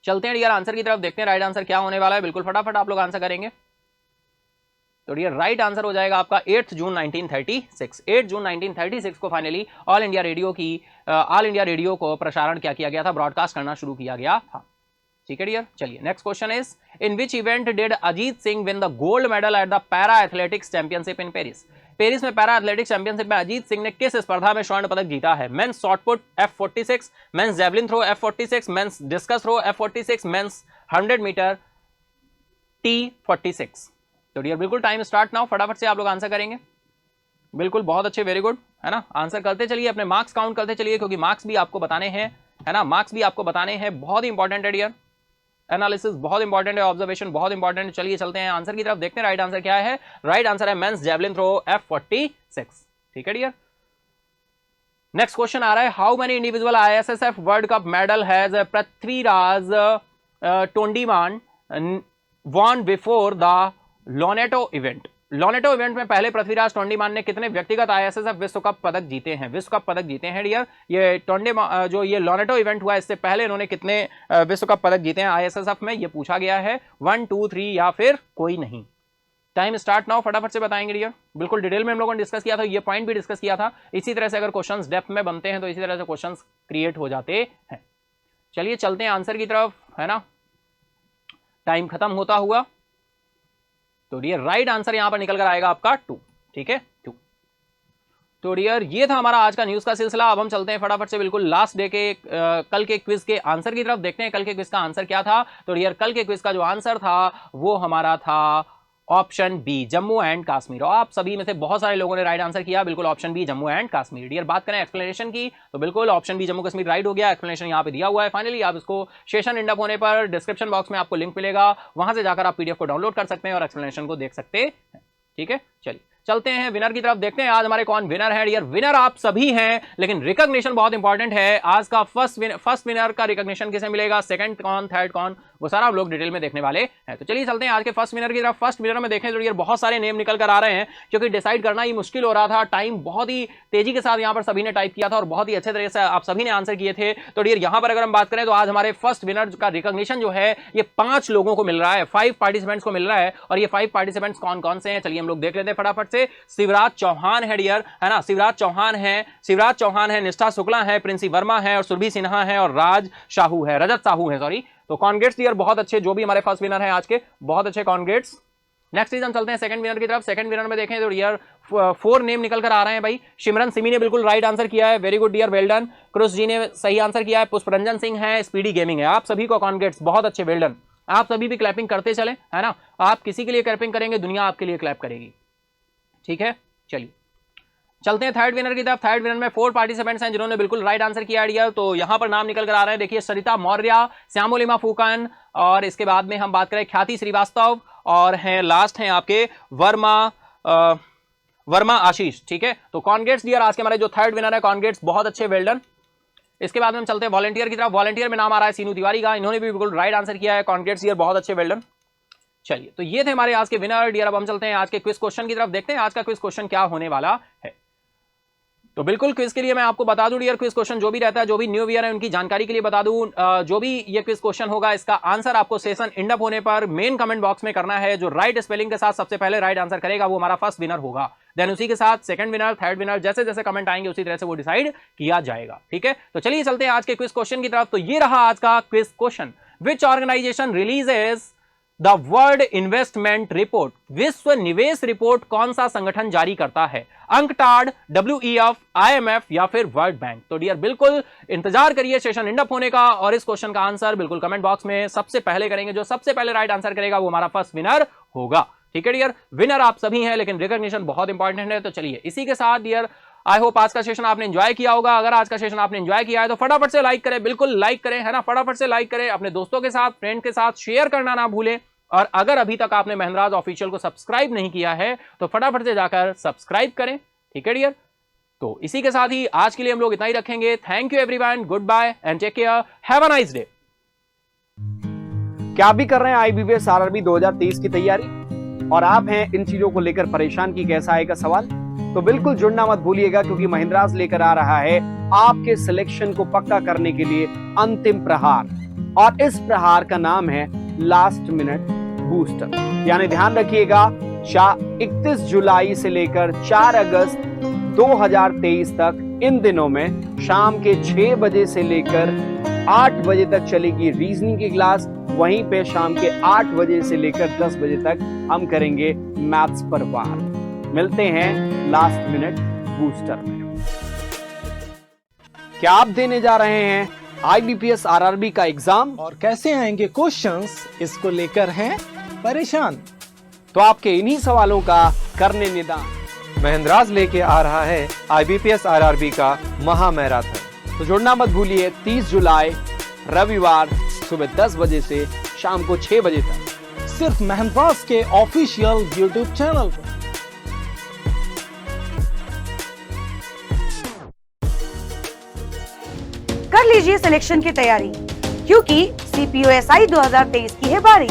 चलते हैं डियर आंसर की तरफ, देखते हैं राइट आंसर क्या होने वाला है। बिल्कुल फटाफट आप लोग आंसर करेंगे। तो डियर राइट आंसर हो जाएगा आपका 8 जून 1936। 8 जून 1936 को फाइनली ऑल इंडिया रेडियो को प्रसारण क्या किया गया था, ब्रॉडकास्ट करना शुरू किया गया था। ठीक है डियर, चलिए next question is in which event did Ajit Singh win the gold medal at the para athletics championship in Paris. Paris में पैरा एथलेटिक्स चैंपियनशिप में अजीत सिंह ने किस स्पर्धा में स्वर्ण पदक जीता है? Men's shot put F46, men's javelin throw F46, men's discus throw F46, men's 100 metre T46। तो डियर बिल्कुल टाइम स्टार्ट नाउ, फटाफट से आप लोग आंसर करेंगे। बिल्कुल बहुत अच्छे, वेरी गुड, है ना? आंसर करते चलिए, अपने मार्क्स काउंट करते चलिए, क्योंकि मार्क्स भी आपको बताने हैं, है ना? मार्क्स भी आपको बताने हैं, बहुत ही इंपॉर्टेंट है डियर। एनालिसिस बहुत इंपॉर्टेंट है, ऑब्जर्वेशन बहुत इंपॉर्टेंट है। चलिए चलते हैं आंसर की तरफ, देखते हैं राइट आंसर क्या है। राइट आंसर है मेंस जेवलिन थ्रो F46। ठीक है डियर, नेक्स्ट क्वेश्चन आ रहा है how many individual ISSF world cup medal has Prithviraj Tondaiman won before the Lonato event. Lonato event में पहले पृथ्वीराज टोंडीमान ने कितने व्यक्तिगत ISSF विश्व कप पदक जीते हैं? विश्व कप पदक जीते हैं डियर। ये जो ये लोनेटो इवेंट हुआ, इससे पहले इन्होंने कितने विश्व कप पदक जीते हैं ISSF में, ये पूछा गया है। 1, 2, 3 या फिर कोई नहीं। टाइम स्टार्ट नाउ, फटाफट से बताएंगे डियर। बिल्कुल डिटेल में हम लोगों ने डिस्कस किया था, ये पॉइंट भी डिस्कस किया था। इसी तरह से अगर क्वेश्चंस डेप्थ में बनते हैं तो इसी तरह से क्वेश्चंस क्रिएट हो जाते हैं। चलिए चलते हैं आंसर की तरफ, है ना? टाइम खत्म होता हुआ। तो डियर राइट आंसर यहां पर निकल कर आएगा आपका 2। ठीक है, 2। तो डियर ये था हमारा आज का न्यूज का सिलसिला। अब हम चलते हैं फटाफट से बिल्कुल लास्ट डे के कल के क्विज के आंसर की तरफ। देखते हैं कल के क्विज का आंसर क्या था। तो डियर कल के क्विज का जो आंसर था वो हमारा था option B, Jammu and Kashmir. और आप सभी में से बहुत सारे लोगों ने राइट आंसर किया, बिल्कुल option B, Jammu and Kashmir. Dear बात करें एक्सप्लेनेशन की तो बिल्कुल option B, Jammu Kashmir right हो गया। एक्सप्लेनेशन यहाँ पे दिया हुआ है। फाइनली आप इसको सेशन एंड अप होने पर डिस्क्रिप्शन बॉक्स में आपको लिंक मिलेगा, वहां से जाकर आप पीडीएफ को डाउनलोड कर सकते हैं और एक्सप्लेनेशन को देख सकते हैं। ठीक है, चलिए चलते हैं विनर की तरफ। देखते हैं आज हमारे कौन विनर है। डियर विनर आप सभी हैं, लेकिन रिकॉग्निशन बहुत इंपॉर्टेंट है। आज का फर्स्ट विनर का रिकॉग्निशन किसे मिलेगा, सेकंड कौन, थर्ड कौन, वो सारा आप लोग डिटेल में देखने वाले हैं। तो चलिए चलते हैं आज के फर्स्ट विनर की तरफ। फर्स्ट विनर में देखें तो डियर बहुत सारे नेम निकल कर आ रहे हैं, क्योंकि डिसाइड करना ही मुश्किल हो रहा था। टाइम बहुत ही तेजी के साथ यहाँ पर सभी ने टाइप किया था और बहुत ही अच्छे तरीके से आप सभी ने आंसर किए थे। तो डियर यहाँ पर अगर हम बात करें तो आज हमारे फर्स्ट विनर का रिकॉग्निशन जो है ये 5 लोगों को मिल रहा है, 5 पार्टिसिपेंट्स को मिल रहा है। और ये 5 पार्टिसिपेंट्स कौन कौन से हैं चलिए हम लोग देख लेते हैं फटाफट से। शिवराज चौहान है डियर, है ना, शिवराज चौहान है, निष्ठा शुक्ला है, प्रिंसी वर्मा है और सुरभि सिन्हा है और रजत साहू है सॉरी। तो कॉन्ग्रेट्स डियर, बहुत अच्छे जो भी हमारे फर्स्ट विनर हैं आज के, बहुत अच्छे कॉन्ग्रेट्स। नेक्स्ट चीज हम चलते हैं सेकंड विनर की तरफ। सेकंड विनर में देखें तो डियर 4 नेम निकल कर आ रहे हैं भाई। सिमरन सिमी ने बिल्कुल राइट आंसर किया है, very good dear, well done. Krush ji ने सही आंसर किया है, पुष्परंजन सिंह है, स्पीडी गेमिंग है। आप सभी को कॉन्ग्रेट्स, बहुत अच्छे, वेल डन। आप सभी भी क्लैपिंग करते चले, है ना, आप किसी के लिए क्लैपिंग करेंगे दुनिया आपके लिए क्लैप करेगी। ठीक है, चलिए चलते हैं थर्ड विनर की तरफ। थर्ड विनर में 4 पार्टिसिपेंट्स हैं जिन्होंने बिल्कुल राइट आंसर किया डियर। तो यहां पर नाम निकल कर आ रहे हैं, देखिए सरिता मौर्य, श्यामोलिमा फूकन और इसके बाद में हम बात करें ख्याति श्रीवास्तव और हैं लास्ट हैं आपके वर्मा आशीष। ठीक है, तो कॉन्ग्रेट्स डियर, आज के हमारे जो थर्ड विनर है कॉन्ग्रेट्स, बहुत अच्छे, वेल डन। इसके बाद में हम चलते हैं वॉलंटियर की तरफ। वॉलंटियर में नाम आ रहा है सीनू तिवारी का, इन्होंने भी बिल्कुल राइट आंसर किया है, कॉन्ग्रेट्स डियर, बहुत अच्छे, वेल डन। चलिए तो ये थे हमारे आज के विनर डियर। अब हम चलते हैं आज के क्विज क्वेश्चन की तरफ। देखते हैं आज का क्विज क्वेश्चन क्या होने वाला है। तो बिल्कुल क्विज के लिए मैं आपको बता दूं डियर, क्विज क्वेश्चन जो भी रहता है, जो भी न्यू ईयर है उनकी जानकारी के लिए बता दूं, जो भी ये क्विज क्वेश्चन होगा इसका आंसर आपको सेशन एंड अप होने पर मेन कमेंट बॉक्स में करना है। जो राइट स्पेलिंग के साथ सबसे पहले राइट आंसर करेगा वो हमारा फर्स्ट विनर होगा। देन उसी के साथ सेकंड विनर, थर्ड विनर, जैसे जैसे कमेंट आएंगे उसी तरह से वो डिसाइड किया जाएगा। ठीक है, तो चलिए चलते हैं आज के क्विज क्वेश्चन की तरफ। तो ये रहा आज का quiz question. Which organisation releases the World Investment Report? विश्व निवेश रिपोर्ट कौन सा संगठन जारी करता है? अंकटाड, WEF, IMF या फिर वर्ल्ड बैंक? तो डियर बिल्कुल इंतजार करिए सेशन एंड अप होने का और इस क्वेश्चन का आंसर बिल्कुल कमेंट बॉक्स में सबसे पहले करेंगे। जो सबसे पहले राइट आंसर करेगा वो हमारा फर्स्ट विनर होगा। ठीक है डियर, विनर आप सभी हैं लेकिन रिकॉग्निशन बहुत इंपॉर्टेंट है। तो चलिए इसी के साथ डियर आई होप आज का सेशन आपने एंजॉय किया होगा। अगर आज का सेशन आपने एंजॉय किया है तो फटाफट से लाइक करें, बिल्कुल लाइक करें, है ना, फटाफट से लाइक करें, अपने दोस्तों के साथ, फ्रेंड के साथ शेयर करना ना भूलें। और अगर अभी तक आपने महंद्राज ऑफिशियल को सब्सक्राइब नहीं किया है तो फटाफट से जाकर सब्सक्राइब करें। ठीक है डियर, तो इसी के साथ ही आज के लिए हम लोग इतना ही रखेंगे। Thank you everyone, goodbye and take care, have a nice day. क्या आप भी कर रहे हैं IBPS RRB 2023 की तैयारी और आप हैं इन चीजों को लेकर परेशान कि कैसा आएगा सवाल? तो बिल्कुल जुड़ना मत भूलिएगा, क्योंकि महिंद्राज लेकर आ रहा है आपके सिलेक्शन को पक्का करने के लिए अंतिम प्रहार। और इस प्रहार का नाम है लास्ट मिनट बूस्टर। यानी ध्यान रखिएगा, 31 जुलाई से लेकर 4 अगस्त 2023 तक इन दिनों में शाम के 6 बजे से लेकर 8 बजे तक चलेगी रीजनिंग की क्लास। वहीं पे शाम के 8 बजे से लेकर 10 बजे तक हम करेंगे मैथ्स पर वार। मिलते हैं लास्ट मिनट बूस्टर में। क्या आप देने जा रहे हैं IBPS RRB का एग्जाम और कैसे आएंगे क्वेश्चंस, इसको लेकर हैं परेशान? तो आपके इन्हीं सवालों का करने निदान महिंद्राज लेके आ रहा है IBPS RRB का महा मैराथन। तो जुड़ना मत भूलिए 30 जुलाई रविवार सुबह 10 बजे से शाम को 6 बजे तक सिर्फ महिंद्राज के ऑफिशियल YouTube चैनल पर। कर लीजिए सिलेक्शन की तैयारी, क्योंकि CPOSI 2023 की है बारी।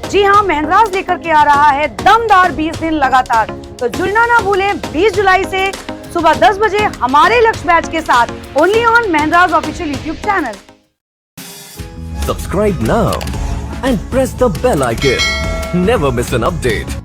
जी हाँ, महिंद्राज लेकर के आ रहा है दमदार 20 दिन लगातार। तो जुड़ना ना भूलें 20 जुलाई से सुबह 10 बजे हमारे लक्ष्य बैच के साथ, only on Mahendra's official YouTube channel. Subscribe now and press the bell icon. Never miss an update.